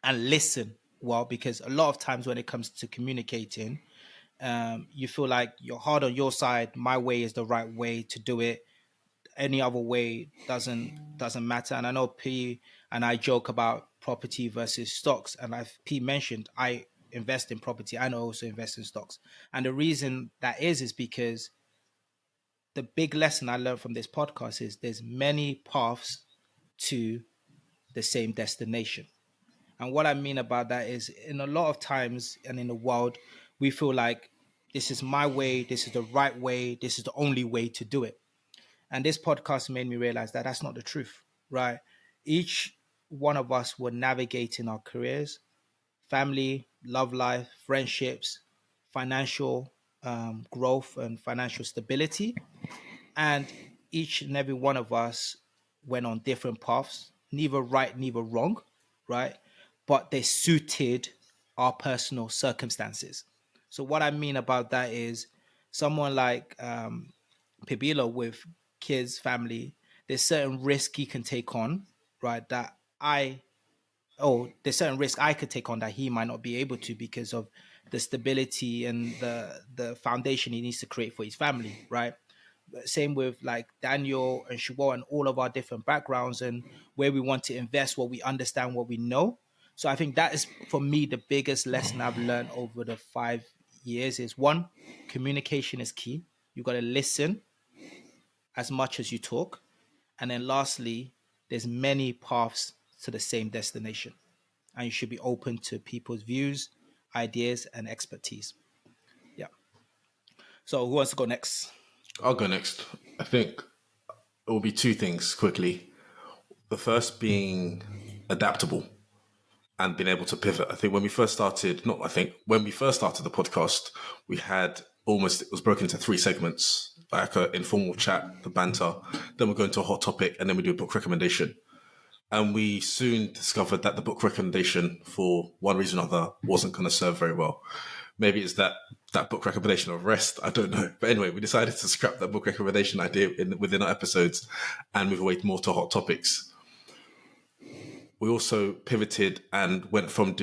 and listen well, because a lot of times when it comes to communicating, you feel like you're hard on your side. My way is the right way to do it. Any other way doesn't matter. And I know P and I joke about property versus stocks, and like P mentioned, I invest in property and also invest in stocks. And the reason that is because the big lesson I learned from this podcast is there's many paths to the same destination. And what I mean about that is, in a lot of times and in the world, we feel like this is my way, this is the right way, this is the only way to do it. And this podcast made me realize that that's not the truth, right? Each one of us were navigating our careers, family, love life, friendships, financial growth and financial stability. And each and every one of us went on different paths, neither right, neither wrong, right? But they suited our personal circumstances. So what I mean about that is someone like Pabilo with kids, family, there's certain risk he can take on, right? There's certain risk I could take on that he might not be able to because of the stability and the foundation he needs to create for his family, right? Same with like Daniel and Shubo and all of our different backgrounds and where we want to invest, what we understand, what we know. So I think that is, for me, the biggest lesson I've learned over the 5 years is, one, communication is key. You got to listen as much as you talk. And then lastly, there's many paths to the same destination. And you should be open to people's views, ideas, and expertise. Yeah. So who wants to go next? I'll go next. I think it will be two things quickly. The first being adaptable and being able to pivot. I think when we first started, when we first started the podcast, we had it was broken into 3 segments, like an informal chat, the banter, then we'll go into a hot topic, and then we do a book recommendation. And we soon discovered that the book recommendation, for one reason or another, wasn't going to serve very well. Maybe it's that book recommendation of rest. I don't know. But anyway, we decided to scrap that book recommendation idea within our episodes and move away more to hot topics. We also pivoted and went from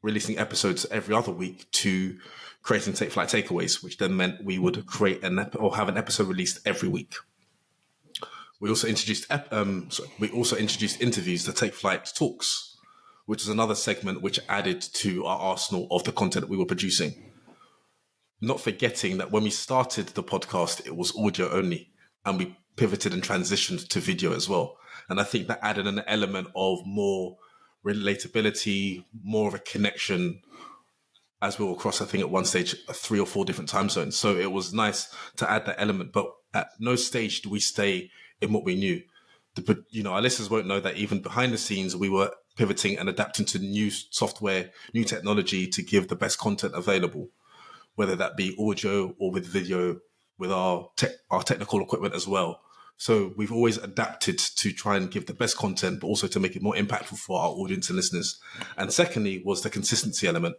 releasing episodes every other week to creating Take Flight Takeaways, which then meant we would create have an episode released every week. We also introduced interviews, the Take Flight Talks, which is another segment which added to our arsenal of the content that we were producing. Not forgetting that when we started the podcast, it was audio only, and we pivoted and transitioned to video as well. And I think that added an element of more relatability, more of a connection, as we were across, I think at one stage, 3 or 4 different time zones. So it was nice to add that element, but at no stage do we stay in what we knew. Our listeners won't know that even behind the scenes, we were pivoting and adapting to new software, new technology to give the best content available, whether that be audio or with video, with our technical equipment as well. So we've always adapted to try and give the best content, but also to make it more impactful for our audience and listeners. And secondly was the consistency element.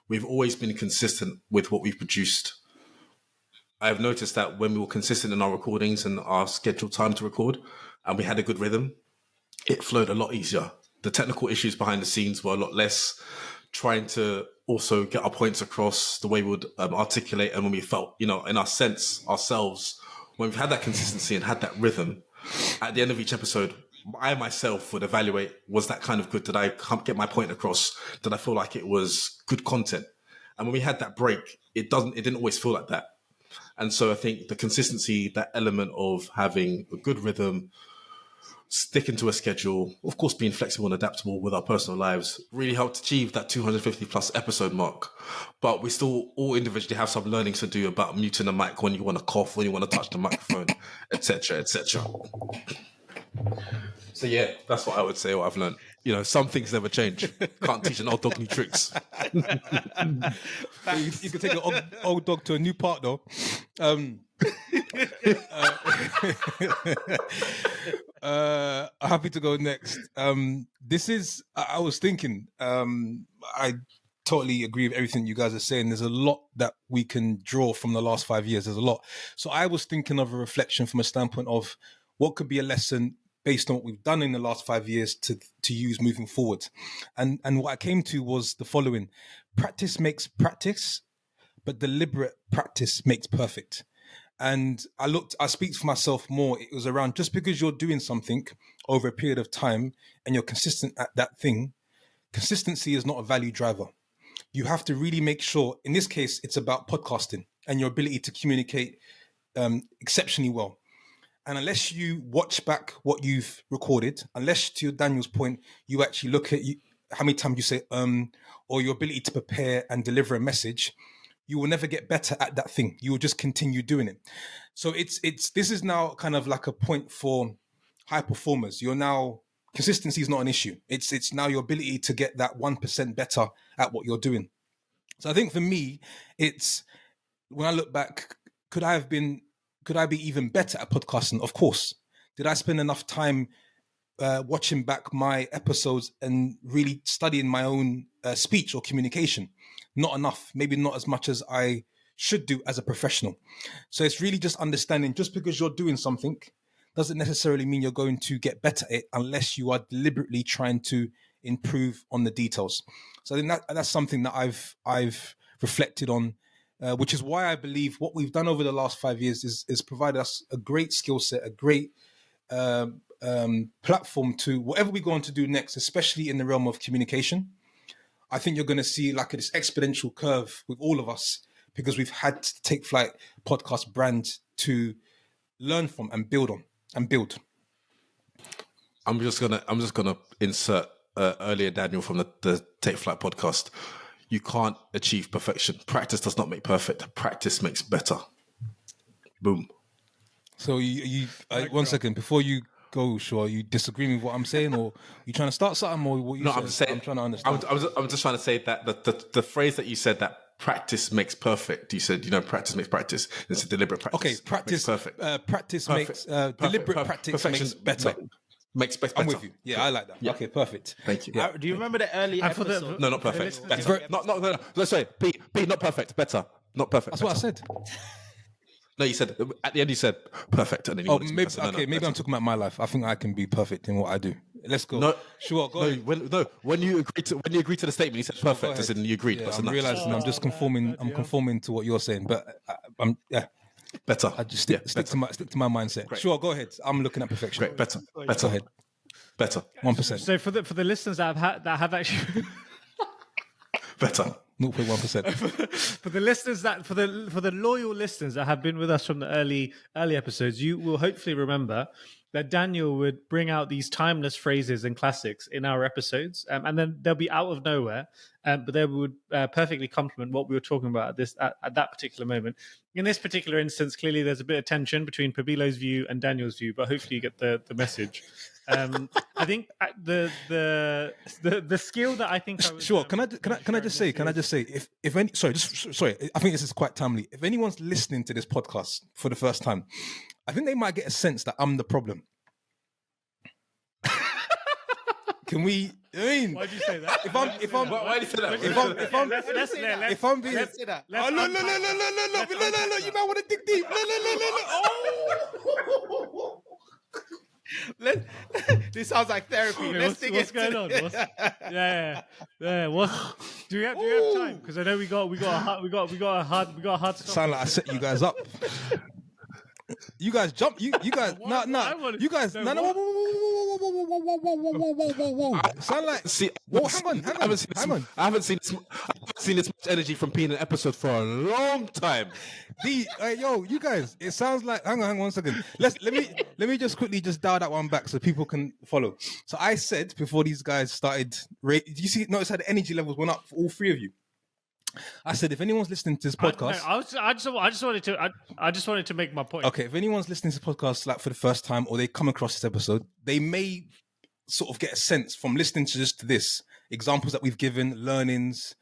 We've always been consistent with what we've produced. I've noticed that when we were consistent in our recordings and our scheduled time to record, and we had a good rhythm, it flowed a lot easier. The technical issues behind the scenes were a lot less, trying to also get our points across the way we would articulate, and when we felt, in our sense, ourselves, when we've had that consistency and had that rhythm, at the end of each episode, I myself would evaluate, was that kind of good? Did I get my point across? Did I feel like it was good content? And when we had that break, it didn't always feel like that. And so I think the consistency, that element of having a good rhythm, sticking to a schedule, of course being flexible and adaptable with our personal lives, really helped achieve that 250 plus episode mark. But we still all individually have some learnings to do about muting the mic when you want to cough, when you want to touch the microphone, etc., etc. So yeah, that's what I would say, what I've learned. Some things never change. Can't teach an old dog new tricks. You can take an old dog to a new park, though. Happy to go next. I was thinking, I totally agree with everything you guys are saying. There's a lot that we can draw from the last 5 years. There's a lot. So I was thinking of a reflection from a standpoint of what could be a lesson based on what we've done in the last 5 years to use moving forward. And what I came to was the following: practice makes practice, but deliberate practice makes perfect. And I speak for myself more. It was around, just because you're doing something over a period of time and you're consistent at that thing, consistency is not a value driver. You have to really make sure, in this case, it's about podcasting and your ability to communicate exceptionally well. And unless you watch back what you've recorded, unless, to Daniel's point, you actually look at how many times you say or your ability to prepare and deliver a message, you will never get better at that thing. You will just continue doing it. So this is now kind of like a point for high performers. Consistency is not an issue. It's now your ability to get that 1% better at what you're doing. So I think for me, it's, when I look back, could I be even better at podcasting? Of course. Did I spend enough time watching back my episodes and really studying my own speech or communication? Not enough, maybe not as much as I should do as a professional. So it's really just understanding, just because you're doing something doesn't necessarily mean you're going to get better at it unless you are deliberately trying to improve on the details. So I think that's something that I've reflected on, which is why I believe what we've done over the last 5 years is provided us a great skill set, a great platform to whatever we go on to do next, especially in the realm of communication. I think you're going to see like this exponential curve with all of us, because we've had to Take Flight podcast brand to learn from and build on and build. I'm just gonna insert earlier Daniel from the Take Flight podcast. You can't achieve perfection. Practice does not make perfect. Practice makes better. Boom. So one second before you go, sure, you disagree with what I'm saying, or you trying to start something, or what you No, said? I'm saying. I'm trying to understand. I'm just trying to say that the phrase that you said, that practice makes perfect. You said, practice makes practice. It's a deliberate practice. Okay, practice makes perfect. Practice makes Perfect. deliberate practice Perfection makes better. Makes better. I'm with you. Yeah, I like that. Yeah. Okay, perfect. Thank you. Yeah. Do you remember the early And for the- episode? No, not For the perfect. listeners- Better. No. Let's say B, not perfect. Better. Not perfect. That's what I better. said. No, you said at the end. You said perfect, and then you wanted to be Maybe better. No, okay. Maybe better. I'm talking about my life. I think I can be perfect in what I do. Let's go. No, Sure, go ahead. When you agree to the statement, you said perfect, as in you agreed. Yeah, That's I'm enough. realizing I'm just conforming. I'm conforming to what you're saying, but I'm Better. I just stick to my mindset. Great. Sure, go ahead. I'm looking at perfection. Great. Better. Go Better. ahead. Better. 1%. So for the listeners that have actually Better. 0.1%. for the listeners that for the loyal listeners that have been with us from the early episodes, you will hopefully remember that Daniel would bring out these timeless phrases and classics in our episodes, and then they'll be out of nowhere, but they would perfectly complement what we were talking about at that particular moment. In this particular instance, clearly there's a bit of tension between Pabilo's view and Daniel's view, but hopefully you get the message. I think the skill that I think I was, Sure. Can I just say? If any sorry. I think this is quite timely. If anyone's listening to this podcast for the first time, I think they might get a sense that I'm the problem. Can we? I mean, why'd you say that? Why did you say that? if I'm being, Let's say that. oh look, you might want to dig deep. Oh. This sounds like therapy. Let's dig What's into going on? it. Yeah. Do we have time? Because I know we got a hard stop. Sound like I set you guys up. You guys jump. You guys. No. You guys. No. Whoa. Sound like. Hang on. I haven't seen this much energy from P in an episode for a long time. Yo, you guys. It sounds like. Hang on 1 second. Let me just quickly dial that one back so people can follow. So I said before these guys started. Did you notice how the energy levels went up for all three of you? I said, if anyone's listening to this podcast, I just wanted to make my point. Okay, if anyone's listening to this podcast like for the first time, or they come across this episode, they may sort of get a sense from listening to just this examples that we've given, learnings,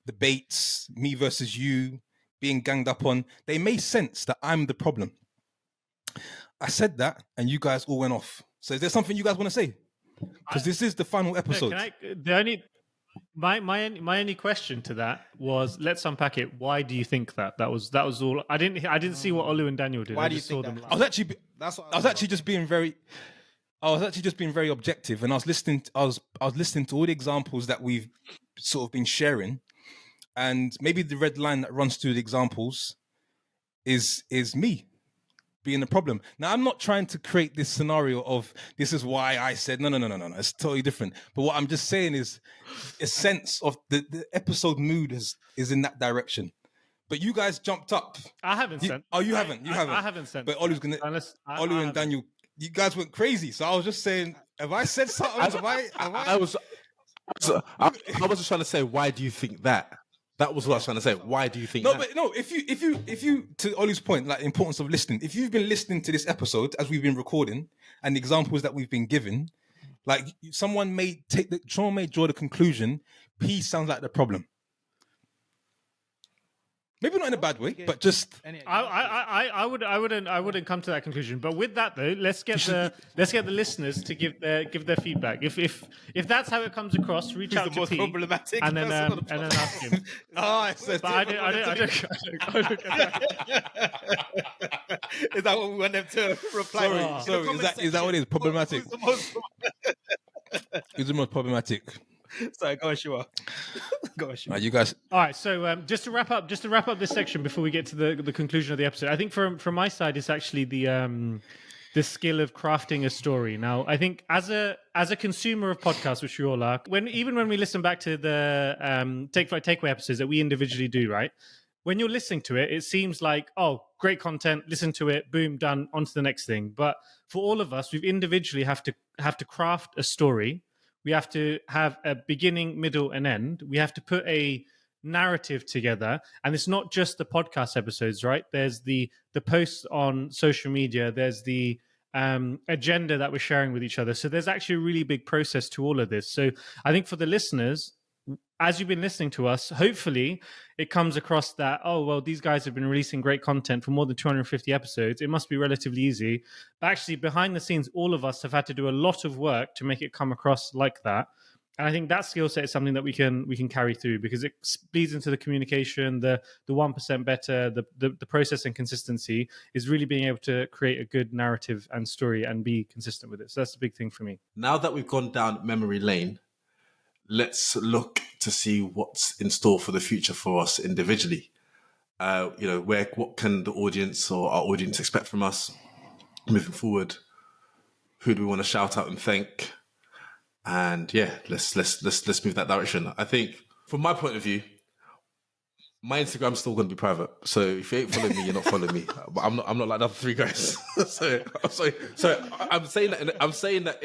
debates, me versus you, being ganged up on. They may sense that I'm the problem. I said that, and you guys all went off. So, is there something you guys want to say? Because this is the final episode. My only question to that was, let's unpack it. Why do you think that? That was all. I didn't see what Olu and Daniel did. Why I do you just saw think them. that? I was actually just being very objective, and I was listening to all the examples that we've sort of been sharing, and maybe the red line that runs through the examples is me being the problem. Now, I'm not trying to create this scenario of this is why I said no. It's totally different. But what I'm just saying is a sense of the episode mood is in that direction. But you guys jumped up. I haven't sent. Oh, you haven't. You haven't. I haven't sent. But Olu's gonna. Olu and Daniel, you guys went crazy. So I was just saying, have I said something? I was just trying to say, why do you think that? That was what I was trying to say. Why do you think that? If you to Ollie's point, like the importance of listening, if you've been listening to this episode as we've been recording and the examples that we've been given, like someone may draw the conclusion, P sounds like the problem. Maybe not in a bad way, but just I wouldn't come to that conclusion. But with that though, let's get the listeners to give their feedback. If that's how it comes across, reach out to P problematic and then ask him. But I don't. Is that what we want them to reply? Sorry, is that what it is? Problematic. Who's the most problematic? Sorry, go on, Shua. You guys. All right, so just to wrap up this section before we get to the conclusion of the episode, I think from my side, it's actually the skill of crafting a story. Now, I think as a consumer of podcasts, which we all are, when we listen back to the Take Flight Takeaway episodes that we individually do, right? When you're listening to it, it seems like, oh, great content, listen to it, boom, done, on to the next thing. But for all of us, we've individually have to craft a story. We have to have a beginning, middle, and end. We have to put a narrative together. And it's not just the podcast episodes, right? There's the posts on social media, there's the agenda that we're sharing with each other. So there's actually a really big process to all of this. So I think for the listeners, as you've been listening to us, hopefully it comes across that, oh, well, these guys have been releasing great content for more than 250 episodes. It must be relatively easy. But actually, behind the scenes, all of us have had to do a lot of work to make it come across like that. And I think that skill set is something that we can carry through, because it bleeds into the communication, the 1% better, the process and consistency is really being able to create a good narrative and story and be consistent with it. So that's the big thing for me. Now that we've gone down memory lane, let's look to see what's in store for the future for us individually. What can the audience or our audience expect from us moving forward? Who do we want to shout out and thank? And yeah, let's move that direction. I think from my point of view, my Instagram's still going to be private. So if you ain't following me, you're not following me. But I'm not like the other three guys. So I'm saying that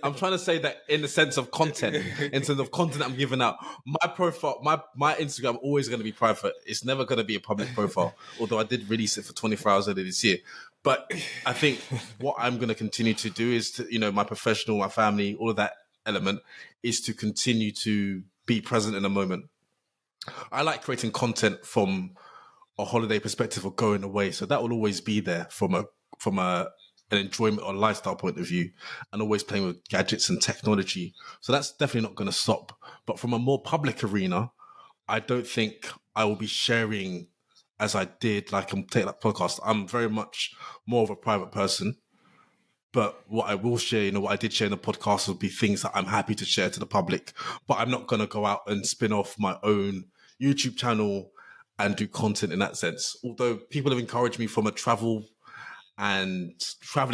I'm trying to say that in the sense of content, in terms of content I'm giving out. My profile, my Instagram always going to be private. It's never going to be a public profile. Although I did release it for 24 hours earlier this year. But I think what I'm going to continue to do is to, my professional, my family, all of that element is to continue to be present in the moment. I like creating content from a holiday perspective or going away. So that will always be there from an enjoyment or lifestyle point of view, and always playing with gadgets and technology. So that's definitely not going to stop. But from a more public arena, I don't think I will be sharing as I did, like I'm taking that podcast. I'm very much more of a private person. But what I will share, what I did share in the podcast would be things that I'm happy to share to the public. But I'm not going to go out and spin off my own YouTube channel and do content in that sense. Although people have encouraged me from a traveling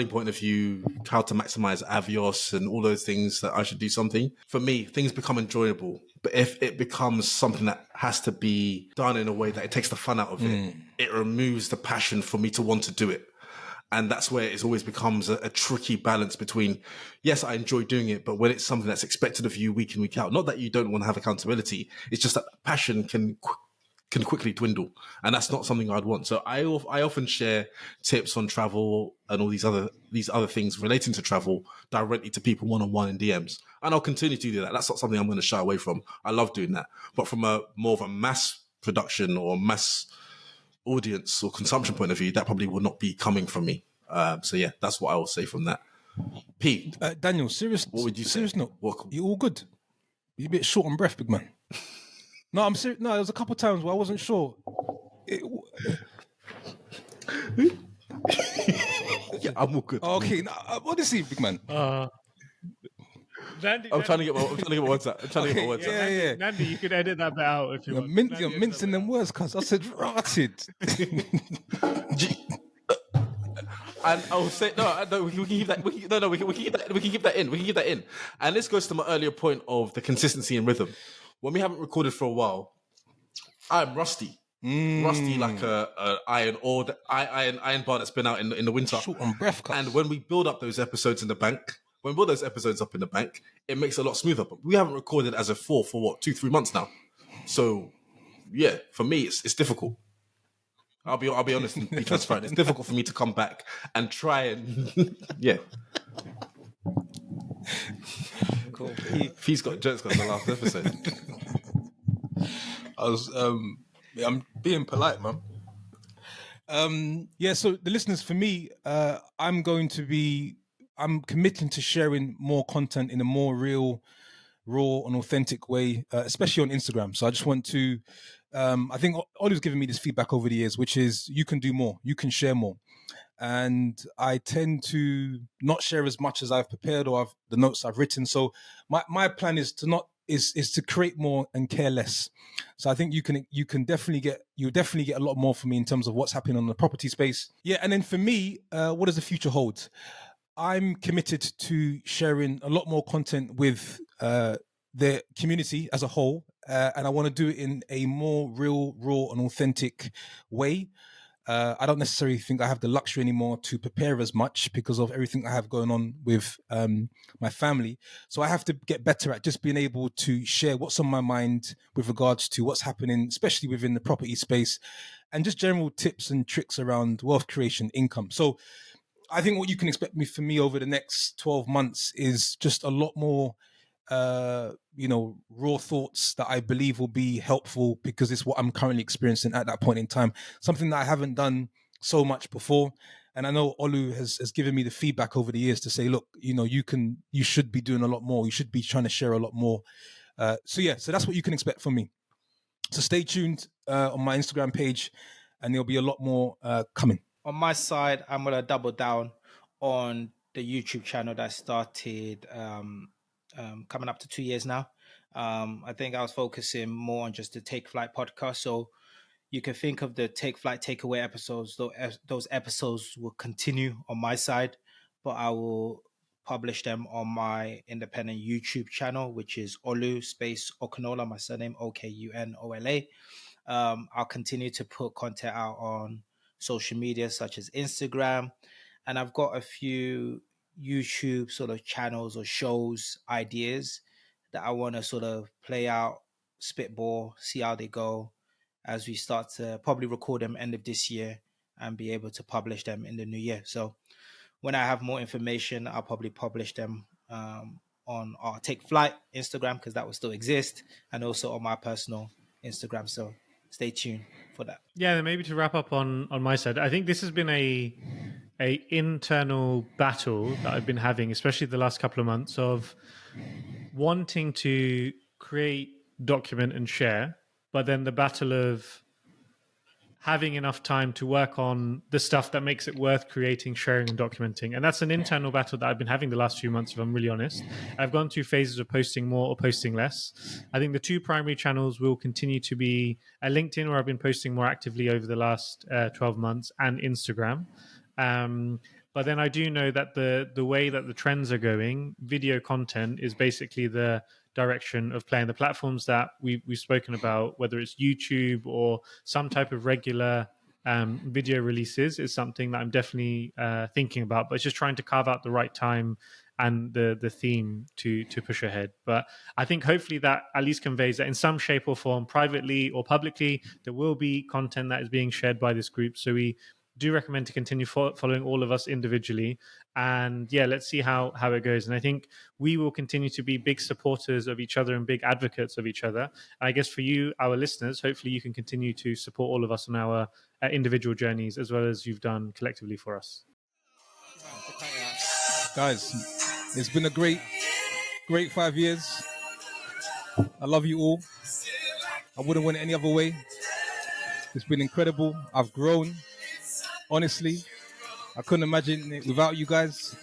point of view, how to maximize Avios and all those things, that I should do something. For me, things become enjoyable. But if it becomes something that has to be done in a way that it takes the fun out of it, it removes the passion for me to want to do it. And that's where it always becomes a tricky balance between, yes, I enjoy doing it, but when it's something that's expected of you week in, week out, not that you don't want to have accountability, it's just that passion can quickly dwindle. And that's not something I'd want. So I often share tips on travel and all these other things relating to travel directly to people one-on-one in DMs. And I'll continue to do that. That's not something I'm going to shy away from. I love doing that. But from a more of a mass production or mass audience or consumption point of view, that probably will not be coming from me. So yeah, that's what I will say from that. P. Daniel, serious. What would you say? Serious note. You all good? You a bit short on breath, big man. No, I'm serious. No, there was a couple of times where I wasn't sure. Yeah, I'm all good. Okay, no, honestly, big man. I'm trying to get my words out. Yeah. Nandi, you could edit that bit out if you want. You're mincing them words, cuz I said rotted. And I'll say no. We can keep that. We can keep that in. We can keep that in. And this goes to my earlier point of the consistency and rhythm. When we haven't recorded for a while, I'm rusty. Rusty like a iron bar that's been out in the winter. Short on breath, cuz. And when we build up those episodes in the bank, it makes it a lot smoother. But we haven't recorded as a for what 2-3 months now. So yeah, for me it's difficult. I'll be honest and be transparent. It's difficult for me to come back and try and yeah. Cool. He's got jokes on the last episode. I'm being polite, man. So the listeners, for me, I'm committing to sharing more content in a more real, raw and authentic way, especially on Instagram. So I just want to, I think Ollie's given me this feedback over the years, which is you can do more, you can share more. And I tend to not share as much as I've prepared or the notes I've written. So my plan is to create more and care less. So I think you'll definitely get a lot more from me in terms of what's happening on the property space. Yeah, and then for me, what does the future hold? I'm committed to sharing a lot more content with the community as a whole, and I want to do it in a more real, raw, and authentic way. I don't necessarily think I have the luxury anymore to prepare as much because of everything I have going on with my family. So I have to get better at just being able to share what's on my mind with regards to what's happening, especially within the property space, and just general tips and tricks around wealth creation, income. So I think what you can expect from me over the next 12 months is just a lot more raw thoughts that I believe will be helpful because it's what I'm currently experiencing at that point in time. Something that I haven't done so much before. And I know Olu has given me the feedback over the years to say, look, you should be doing a lot more. You should be trying to share a lot more. So that's what you can expect from me. So stay tuned on my Instagram page and there'll be a lot more coming. On my side, I'm going to double down on the YouTube channel that started coming up to 2 years now. I think I was focusing more on just the Take Flight podcast. So you can think of the Take Flight takeaway episodes. Those episodes will continue on my side, but I will publish them on my independent YouTube channel, which is Olu space Okunola, my surname Okunola. I'll continue to put content out on social media such as Instagram, and I've got a few YouTube sort of channels or shows ideas that I want to sort of play out, spitball, see how they go as we start to probably record them end of this year and be able to publish them in the new year. So when I have more information, I'll probably publish them on our Take Flight Instagram, because that will still exist, and also on my personal Instagram. So stay tuned for that. Yeah, then maybe to wrap up on my side, I think this has been a internal battle that I've been having, especially the last couple of months, of wanting to create, document and share, but then the battle of having enough time to work on the stuff that makes it worth creating, sharing and documenting. And that's an internal battle that I've been having the last few months, if I'm really honest. I've gone through phases of posting more or posting less. I think the two primary channels will continue to be LinkedIn, where I've been posting more actively over the last 12 months, and Instagram. But then I do know that the way that the trends are going, video content is basically the direction of playing. The platforms that we've spoken about, whether it's YouTube or some type of regular video releases, is something that I'm definitely thinking about, but it's just trying to carve out the right time and the theme to push ahead. But I think hopefully that at least conveys that in some shape or form, privately or publicly, there will be content that is being shared by this group. So we do recommend to continue following all of us individually, and let's see how it goes. And I think we will continue to be big supporters of each other and big advocates of each other. And I guess for you, our listeners, hopefully you can continue to support all of us on our individual journeys, as well as you've done collectively for us. Guys, it's been a great 5 years. I love you all. I wouldn't want it any other way. It's been incredible. I've grown. Honestly, I couldn't imagine it without you guys.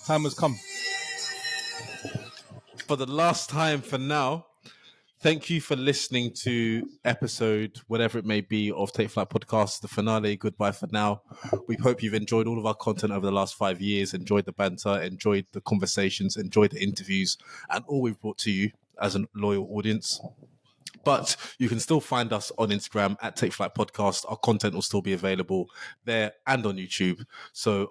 Time has come. For the last time for now, thank you for listening to episode, whatever it may be, of Take Flight Podcast, the finale. Goodbye for now. We hope you've enjoyed all of our content over the last 5 years, enjoyed the banter, enjoyed the conversations, enjoyed the interviews, and all we've brought to you as a loyal audience. But you can still find us on Instagram at Take Flight Podcast. Our content will still be available there and on YouTube. So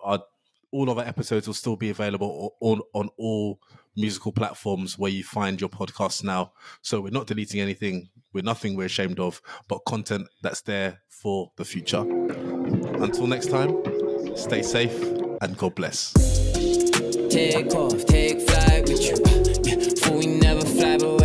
all of our episodes will still be available on all musical platforms where you find your podcasts now. So we're not deleting anything. We're nothing we're ashamed of, but content that's there for the future. Until next time, stay safe and God bless. Take off, take flight with you. For we never fly, but